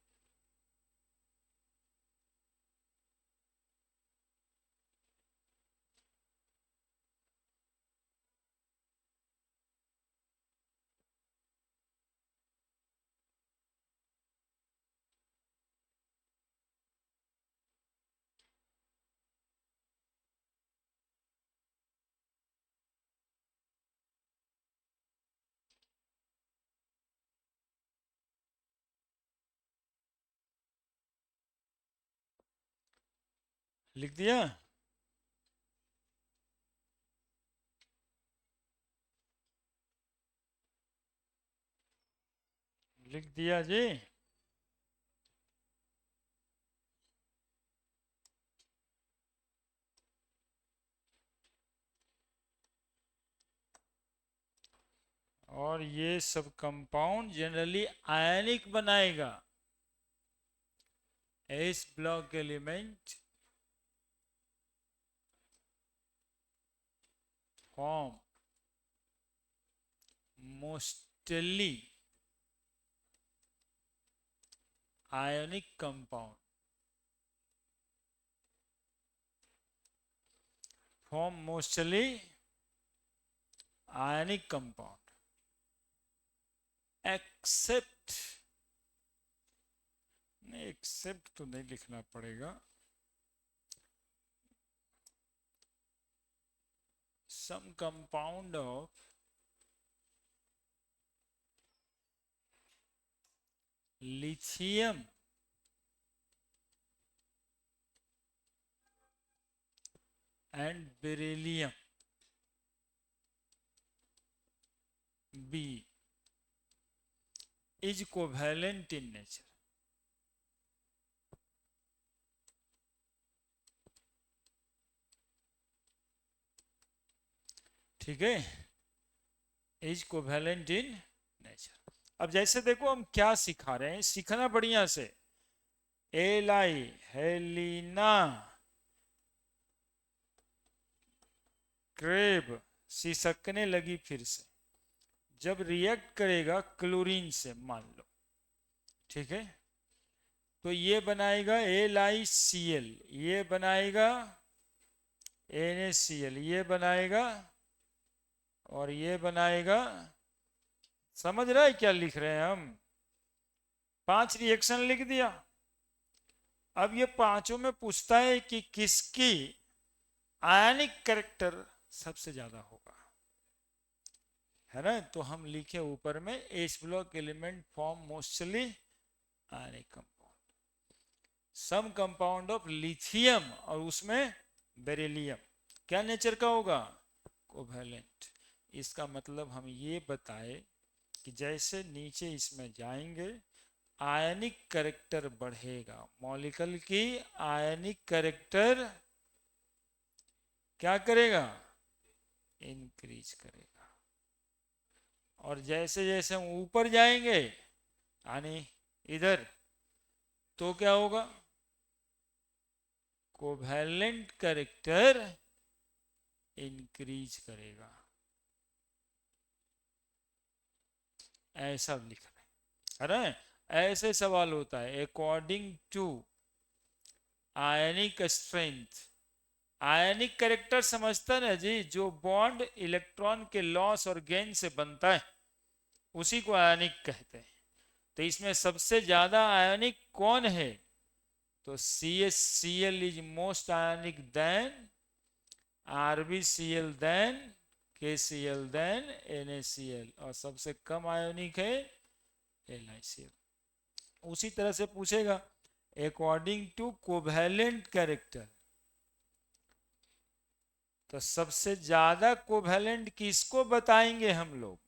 Speaker 1: लिख दिया। लिख दिया जी। और ये सब कंपाउंड जनरली आयनिक बनाएगा। S block element form mostly ionic compound, form mostly ionic compound, except, नहीं except तो नहीं लिखना पड़ेगा, some compound of lithium and beryllium B is covalent in nature. ठीक है, इज कोवैलेंट इन नेचर। अब जैसे देखो हम क्या सिखा रहे हैं, सीखना बढ़िया से। एलाई हेलिना क्रेब सिसकने लगी फिर से, जब रिएक्ट करेगा क्लोरीन से मान लो, ठीक है, तो ये बनाएगा LiCl, ये बनाएगा NaCl, ये बनाएगा और ये बनाएगा। समझ रहा है क्या लिख रहे हैं हम? 5 रिएक्शन लिख दिया। अब ये पांचों में पूछता है कि किसकी आयनिक कैरेक्टर सबसे ज्यादा होगा, है ना। तो हम लिखे ऊपर में s block element form mostly ionic compound, some compound of lithium और उसमें बेरिलियम क्या नेचर का होगा? कोवैलेंट। इसका मतलब हम ये बताए कि जैसे नीचे इसमें जाएंगे आयनिक कैरेक्टर बढ़ेगा, मॉलिक्यूल की आयनिक कैरेक्टर क्या करेगा? इंक्रीज करेगा। और जैसे जैसे हम ऊपर जाएंगे यानी इधर, तो क्या होगा? कोवैलेंट कैरेक्टर इंक्रीज करेगा, ऐसा लिखना है ना। ऐसे सवाल होता है। According to ionic strength, ionic character समझता ना जी, जो बॉन्ड इलेक्ट्रॉन के लॉस और गेन से बनता है उसी को आयनिक कहते हैं। तो इसमें सबसे ज्यादा आयनिक कौन है? तो CaCl is most ionic than RbCl than KCl than NaCl, और सबसे कम आयोनिक है LiCl। उसी तरह से पूछेगा अकॉर्डिंग टू कोवैलेंट कैरेक्टर, तो सबसे ज्यादा कोवैलेंट किसको बताएंगे हम लोग?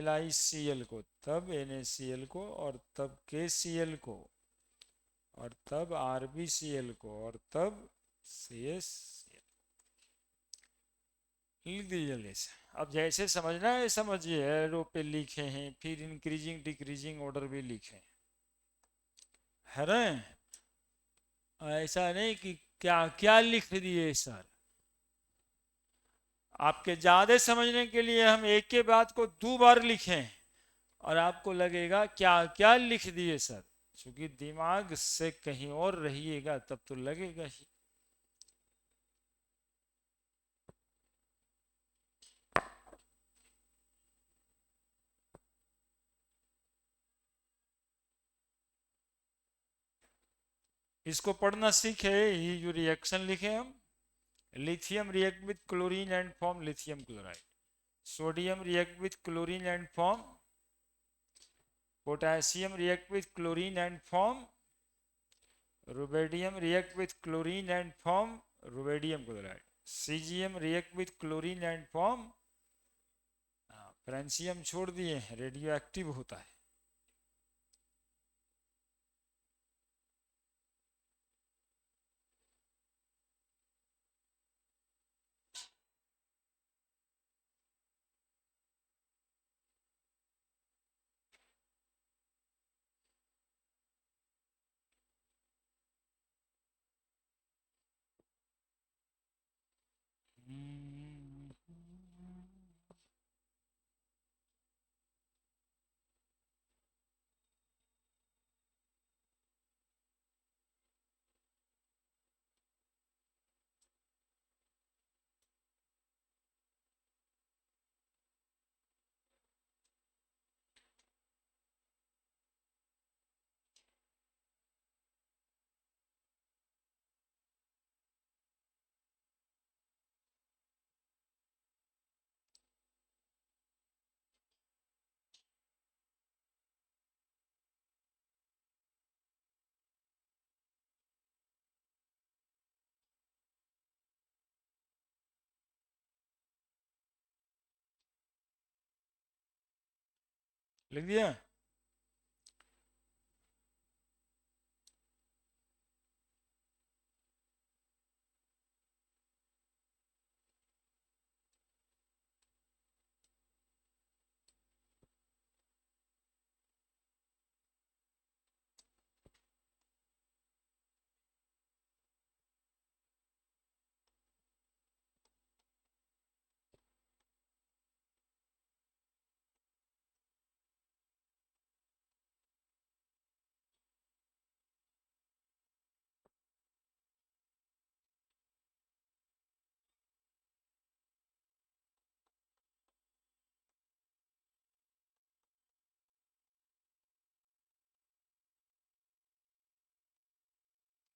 Speaker 1: LiCl को, तब NaCl को, और तब KCl को, और तब RbCl को, और तब CaCl। लिख दीजिए जल्दी से। अब जैसे समझना है समझिए, एरो पे लिखे हैं, फिर इंक्रीजिंग डिक्रीजिंग ऑर्डर भी लिखे है ना। ऐसा नहीं कि क्या क्या लिख दिए सर। आपके ज्यादा समझने के लिए हम एक के बात को दो बार लिखें और आपको लगेगा क्या क्या लिख दिए सर, क्योंकि दिमाग से कहीं और रहिएगा तब तो लगेगा ही। इसको पढ़ना सीखे, ये जो रिएक्शन लिखे हम, lithium react with chlorine and form lithium chloride, sodium react with chlorine and form potassium react with chlorine and form rubidium react with chlorine and form rubidium chloride, caesium react with chlorine and form, francium छोड़ दिए, radio active होता है। लिख दिया।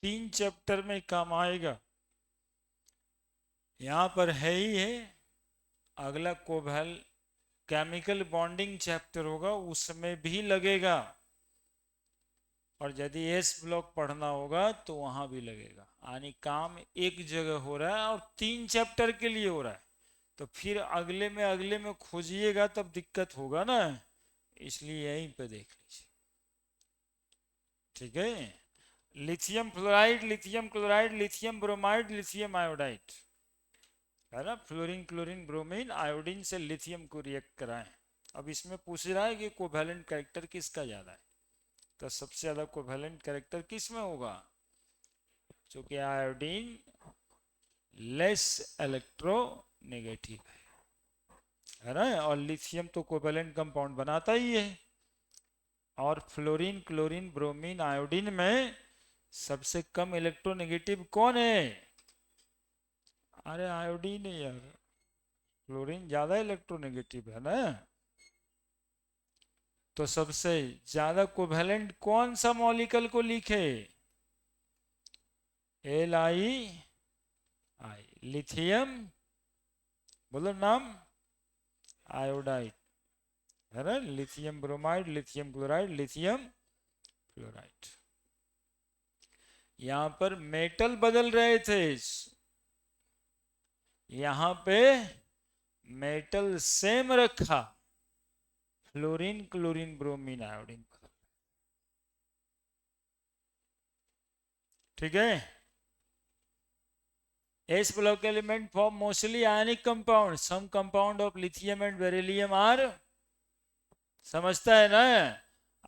Speaker 1: 3 chapter में काम आएगा, यहां पर है ही है। अगला कोवैल केमिकल बॉन्डिंग चैप्टर होगा, उसमें भी लगेगा, और यदि एस ब्लॉक पढ़ना होगा तो वहां भी लगेगा। यानी काम एक जगह हो रहा है और 3 चैप्टर के लिए हो रहा है, तो फिर अगले में खोजिएगा तब दिक्कत होगा ना, इसलिए यहीं पे देख लीजिए। ठीक है। Lithium fluoride, lithium chloride, lithium bromide, lithium iodide, है ना। फ्लोरीन क्लोरीन ब्रोमीन आयोडीन से लिथियम को रिएक्ट कराएं। अब इसमें पूछ रहा है कि कोवैलेंट कैरेक्टर किसका ज्यादा है, तो सबसे ज्यादा कोवैलेंट कैरेक्टर किस में होगा? क्योंकि आयोडीन लेस इलेक्ट्रोनेगेटिव है ना। और लिथियम तो कोवेलेंट कंपाउंड बनाता ही है। और फ्लोरीन, क्लोरीन, ब्रोमीन, आयोडीन में सबसे कम इलेक्ट्रोनेगेटिव कौन है? अरे आयोडीन है यार। क्लोरीन ज्यादा इलेक्ट्रोनेगेटिव है ना। तो सबसे ज्यादा कोवेलेंट कौन सा मॉलिक्यूल को लिखे? Li, लिथियम, बोलो नाम, आयोडाइड है ना। Lithium bromide, lithium chloride, lithium fluoride. यहां पर मेटल बदल रहे थे, यहां पे मेटल सेम रखा, फ्लोरीन, क्लोरीन, ब्रोमीन, आयोडीन। ठीक है। S block element form mostly ionic compound. Some compound of lithium and beryllium are, समझता है ना।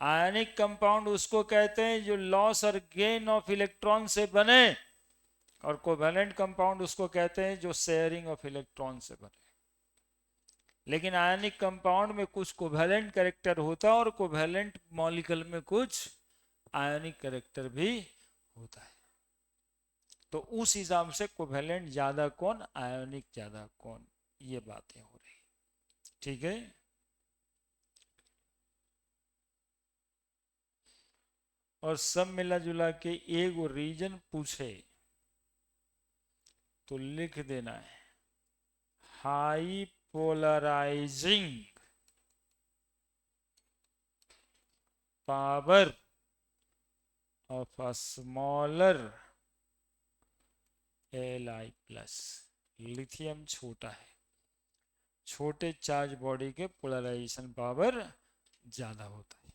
Speaker 1: आयनिक कंपाउंड उसको कहते हैं जो लॉस और गेन ऑफ इलेक्ट्रॉन से बने, और कोवेलेंट कंपाउंड उसको कहते हैं जो शेयरिंग ऑफ इलेक्ट्रॉन से बने। लेकिन आयनिक कंपाउंड में कुछ कोवेलेंट कैरेक्टर होता है और कोवेलेंट मॉलिक्यूल में कुछ आयनिक कैरेक्टर भी होता है। तो उस हिसाब से कोवेलेंट ज्यादा कौन, आयनिक ज्यादा कौन, ये बातें हो रही। ठीक है। और सब मिला जुला के एक रीजन पूछे तो लिख देना है high polarising power of a smaller Li+। Lithium छोटा है, छोटे चार्ज बॉडी के पोलराइजेशन पावर ज्यादा होता है,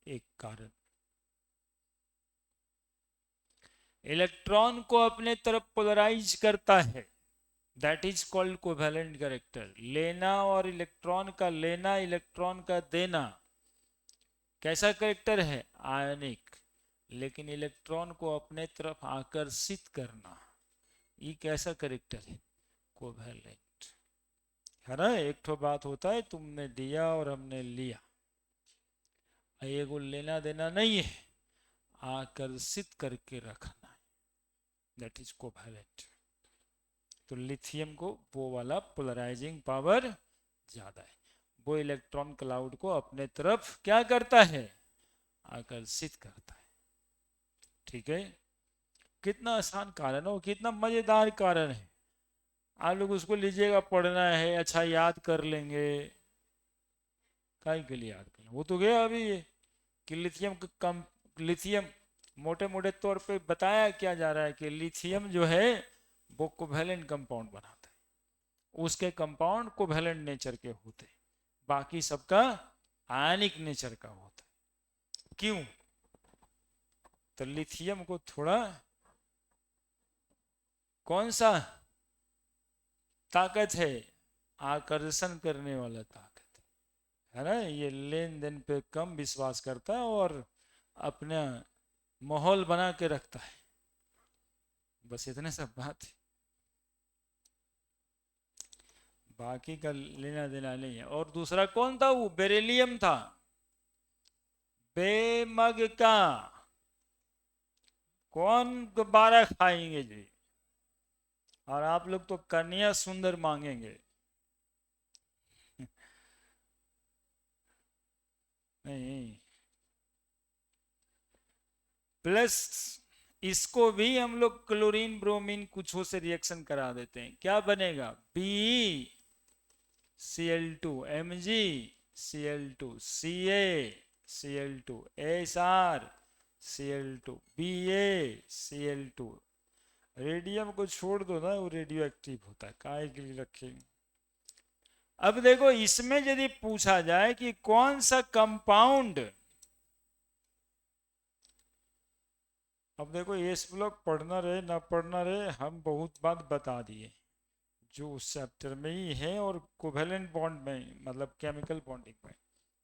Speaker 1: एक कारण। इलेक्ट्रॉन को अपने तरफ पोलराइज करता है, that is called covalent character. लेना और इलेक्ट्रॉन का लेना, इलेक्ट्रॉन का देना, कैसा कैरेक्टर है? आयनिक। लेकिन इलेक्ट्रॉन को अपने तरफ आकर्षित करना, ये कैसा कैरेक्टर है? कोवेलेंट है ना। एक तो बात होता है तुमने दिया और हमने लिया, ये को लेना देना नहीं है, आकर्षित करके रखना है, दैट इज कोवेलेंट। तो लिथियम को वो वाला पोलराइजिंग पावर ज्यादा है, वो इलेक्ट्रॉन क्लाउड को अपने तरफ क्या करता है? आकर्षित करता है। ठीक है। कितना आसान कारण हो, कितना मजेदार कारण है। आप लोग उसको लीजिएगा, पढ़ना है, अच्छा याद कर लेंगे। काय के लिए याद करना, वो तो गया अभी ये कि लिथियम कम, लिथियम मोटे मोटे तौर पे बताया क्या जा रहा है कि लिथियम जो है वो कोवेलेंट कंपाउंड बनाता है, उसके कंपाउंड कोवेलेंट नेचर के होते, बाकी सबका आयनिक नेचर का होता है। क्यों? तो लिथियम को थोड़ा कौन सा ताकत है? आकर्षण करने वाला ताकत है ना। ये लेन देन पे कम विश्वास करता है और अपना माहौल बना के रखता है। बस इतने सब बात है, बाकी का लेना देना नहीं है। और दूसरा कौन था? वो बेरिलियम था, बेमग का। कौन दोबारा खाएंगे जी? और आप लोग तो कन्या सुंदर मांगेंगे। नहीं, प्लस इसको भी हम लोग क्लोरीन ब्रोमीन कुछ से रिएक्शन करा देते हैं, क्या बनेगा? BeCl2, MgCl2, CaCl2, SrCl2, BaCl2। Radium को छोड़ दो ना, वो रेडियो एक्टिव होता है, काय के लिए रखेंगे। अब देखो इसमें यदि पूछा जाए कि कौन सा कंपाउंड, अब देखो एस ब्लॉक पढ़ना रहे ना पढ़ना रहे, हम बहुत बात बता दिए जो उस चैप्टर में ही है और कोवेलेंट बॉन्ड में, मतलब केमिकल बॉन्डिंग में,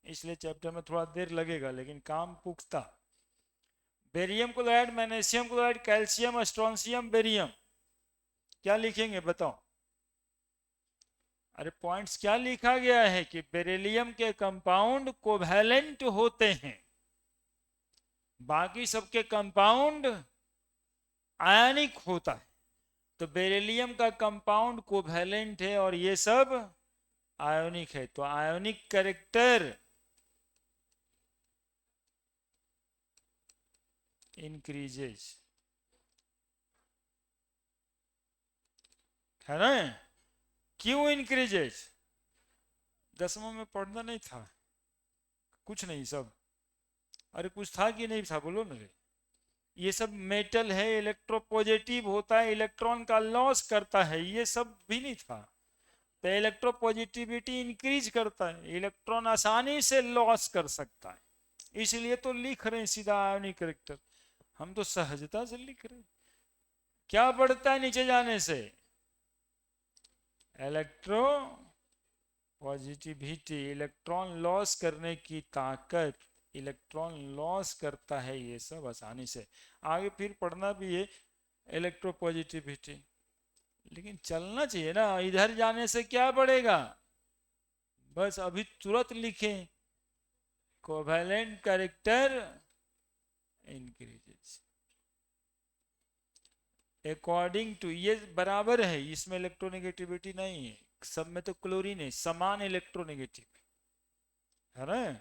Speaker 1: इसलिए चैप्टर में थोड़ा देर लगेगा लेकिन काम पुख्ता। Barium chloride, magnesium chloride, calcium, strontium, barium, क्या लिखेंगे बताओ? अरे पॉइंट्स क्या लिखा गया है कि बेरिलियम के कंपाउंड कोवैलेंट होते हैं, बाकी सबके कंपाउंड आयनिक होता है। तो बेरिलियम का कंपाउंड कोवैलेंट है और ये सब आयोनिक है, तो आयोनिक कैरेक्टर इंक्रीजेस, है ना? क्यों इंक्रीजेस? 10वीं में पढ़ना नहीं था? कुछ नहीं सब? अरे कुछ था कि नहीं था, बोलो ना रे। ये सब मेटल है, इलेक्ट्रोपॉजिटिव होता है, इलेक्ट्रॉन का लॉस करता है, ये सब भी नहीं था? तो इलेक्ट्रोपॉजिटिविटी इंक्रीज करता है, इलेक्ट्रॉन आसानी से लॉस कर सकता है, इसलिए तो लिख रहे हैं सीधा आयोनिक करेक्टर। हम तो सहजता से लिख रहे हैं। क्या बढ़ता है नीचे जाने से? इलेक्ट्रो पॉजिटिविटी, इलेक्ट्रॉन लॉस करने की ताकत, इलेक्ट्रॉन लॉस करता है ये सब आसानी से। आगे फिर पढ़ना भी है इलेक्ट्रोपॉजिटिविटी, लेकिन चलना चाहिए ना, इधर जाने से क्या बढ़ेगा? बस अभी तुरंत लिखें covalent character increases according to, ये बराबर है, इसमें इलेक्ट्रोनेगेटिविटी नहीं है, सब में तो क्लोरीन है, समान इलेक्ट्रोनेगेटिव है ना?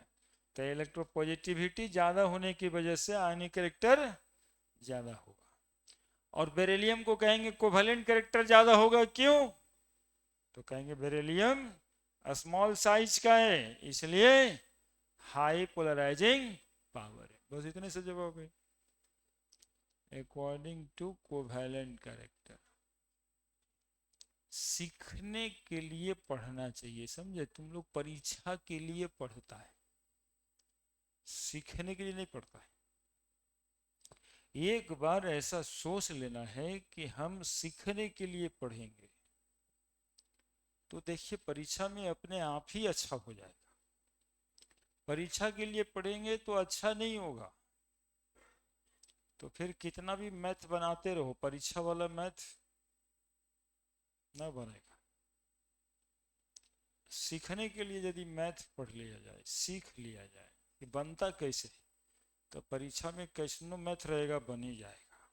Speaker 1: तो इलेक्ट्रोपॉजिटिविटी ज्यादा होने की वजह से आयनिक कैरेक्टर ज्यादा होगा। और बेरिलियम को कहेंगे कोवैलेंट कैरेक्टर ज्यादा होगा, क्यों? तो कहेंगे बेरिलियम स्मॉल साइज का है, इसलिए हाई पोलराइजिंग पावर है। बस इतने से जवाब है, अकॉर्डिंग टू कोवैलेंट कैरेक्टर। सीखने के लिए पढ़ना चाहिए, समझे? तुम लोग परीक्षा के लिए पढ़ता है, सीखने के लिए नहीं पढ़ता है। एक बार ऐसा सोच लेना है कि हम सीखने के लिए पढ़ेंगे, तो देखिए परीक्षा में अपने आप ही अच्छा हो जाएगा। परीक्षा के लिए पढ़ेंगे तो अच्छा नहीं होगा, तो फिर कितना भी मैथ बनाते रहो, परीक्षा वाला मैथ ना बनेगा। सीखने के लिए यदि मैथ पढ़ लिया जाए, सीख लिया जाए कि बनता कैसे, तो परीक्षा में कैसनो मैथ रहेगा, बन ही जाएगा।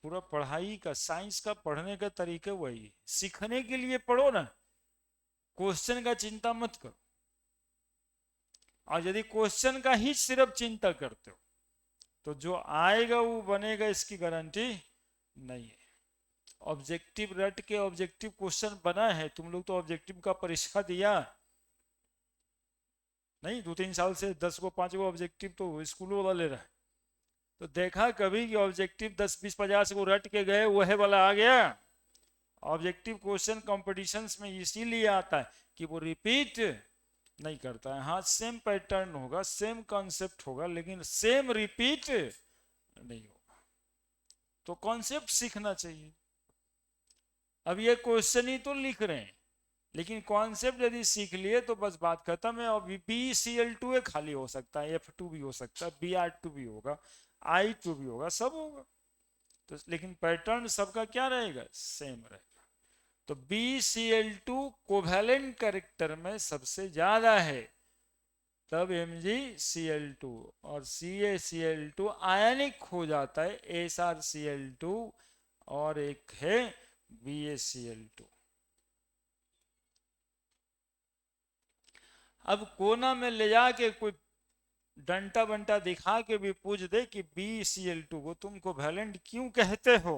Speaker 1: पूरा पढ़ाई का, साइंस का पढ़ने का तरीका वही है, सीखने के लिए पढ़ो ना, क्वेश्चन का चिंता मत करो। और यदि क्वेश्चन का ही सिर्फ चिंता करते हो तो जो आएगा वो बनेगा, इसकी गारंटी नहीं है। ऑब्जेक्टिव रट के ऑब्जेक्टिव क्वेश्चन बना है, तुम लोग तो ऑब्जेक्टिव का परीक्षा दिया नहीं, 2-3 साल से 10 को 5 को ऑब्जेक्टिव तो स्कूल वाला ले रहा है। तो देखा कभी कि ऑब्जेक्टिव 10-20-50 को रट के गए वह वाला आ गया? ऑब्जेक्टिव क्वेश्चन कॉम्पिटिशन्स में इसीलिए आता है कि वो रिपीट नहीं करता है। हाँ सेम पैटर्न होगा, सेम कॉन्सेप्ट होगा, लेकिन सेम रिपीट नहीं होगा। तो कॉन्सेप्ट सीखना चाहिए। अब ये क्वेश्चन ही तो लिख रहे हैं, लेकिन कॉन्सेप्ट यदि सीख लिए तो बस बात खत्म है। और BCl2 खाली हो सकता है, F2 भी हो सकता है, Br2 भी होगा, I2 भी होगा, सब होगा। तो लेकिन पैटर्न सबका क्या रहेगा? सेम रहेगा। तो BCl2 कोवैलेंट कैरेक्टर में सबसे ज्यादा है, तब MgCl2, और CaCl2 आयनिक हो जाता है, SrCl2, और एक है BaCl2। अब कोना में ले जाके कोई डंटा बंटा दिखा के भी पूछ दे कि BCl2 को तुम कोवैलेंट क्यों कहते हो,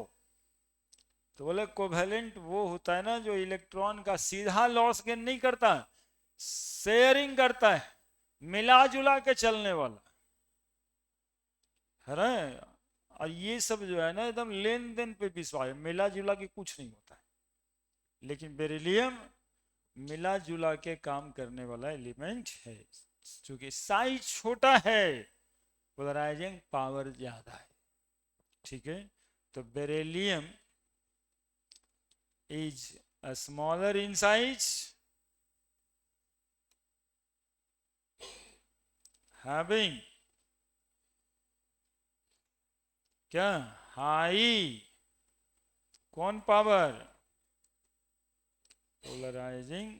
Speaker 1: तो बोले कोवैलेंट वो होता है ना जो इलेक्ट्रॉन का सीधा लॉस गेन नहीं करता, शेयरिंग करता है, मिला जुला के चलने वाला है ना। और ये सब जो है ना एकदम लेन देन पे विश्वास है, मिला जुला के कुछ नहीं होता है। लेकिन बेरिलियम मिला जुला के काम करने वाला एलिमेंट है, क्योंकि साइज छोटा है, पोलराइजिंग पावर ज्यादा है। ठीक है, तो beryllium is smaller in size, having क्या? हाई कौन पावर? पोलराइजिंग।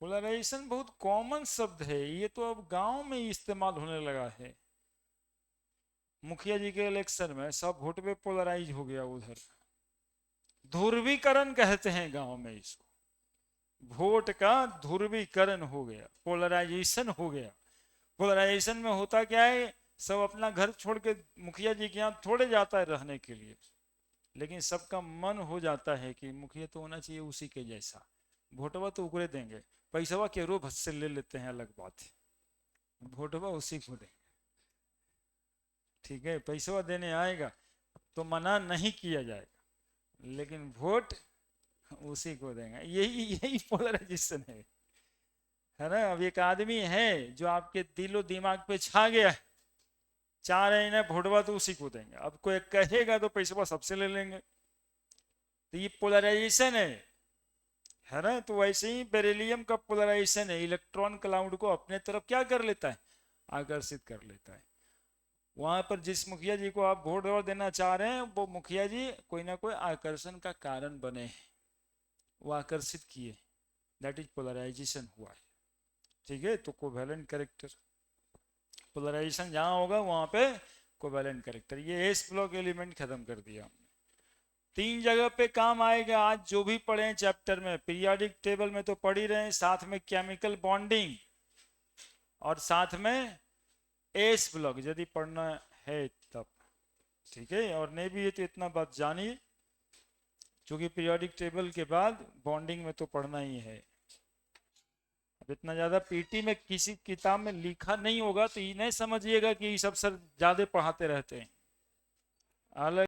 Speaker 1: पोलराइजेशन बहुत कॉमन शब्द है, ये तो अब गांव में ही इस्तेमाल होने लगा है। मुखिया जी के इलेक्शन में सब वोट पे पोलराइज हो गया उधर। ध्रुवीकरण कहते हैं गांव में इसको, वोट का ध्रुवीकरण हो गया, पोलराइजेशन हो गया। पोलराइजेशन में होता क्या है, सब अपना घर छोड़ के मुखिया जी के यहाँ थोड़े जाता है रहने के लिए, लेकिन सबका मन हो जाता है कि मुखिया तो होना चाहिए उसी के जैसा। वोटवा तो उकरे देंगे, पैसवा के रो भस से ले लेते हैं अलग बात है, वोटवा उसी को देंगे। ठीक है, पैसवा देने आएगा तो मना नहीं किया जाएगा, लेकिन वोट उसी को देंगे। यही यही पोलराइजेशन है ना। अब एक आदमी है जो आपके दिलो दिमाग पे छा गया है, चाह रहे हैं ना वोटवा तो उसी को देंगे, अब कोई कहेगा तो पैसा सबसे ले लेंगे, तो ये पोलराइजेशन है ना। तो वैसे ही बेरिलियम का पोलराइजेशन है, इलेक्ट्रॉन क्लाउड को अपने तरफ क्या कर लेता है, आकर्षित कर लेता है। वहां पर जिस मुखिया जी को आप वोट देना चाह रहे हैं, वो मुखिया जी कोई ना कोई आकर्षण का कारण बने हैं, वो आकर्षित किए, दैट इज पोलराइजेशन हुआ है। ठीक है, तो कोवेलेंट कैरेक्टर, पोलराइजेशन जहां होगा वहां पे कोवेलेंट कैरेक्टर। ये एस ब्लॉक एलिमेंट खत्म कर दिया हमने। 3 जगह पे काम आएगा आज जो भी पढ़े हैं चैप्टर में, पीरियोडिक टेबल में तो पढ़ ही रहे हैं, साथ में केमिकल बॉन्डिंग और साथ में एस ब्लॉक यदि पढ़ना है तब। ठीक है, और नहीं भी है तो इतना बात जानिए, क्योंकि पीरियोडिक टेबल के बाद बॉन्डिंग में तो पढ़ना ही है। अब इतना ज्यादा पीटी में किसी किताब में लिखा नहीं होगा तो ये नहीं समझिएगा कि ये सब सर ज्यादा पढ़ाते रहते हैं। अलग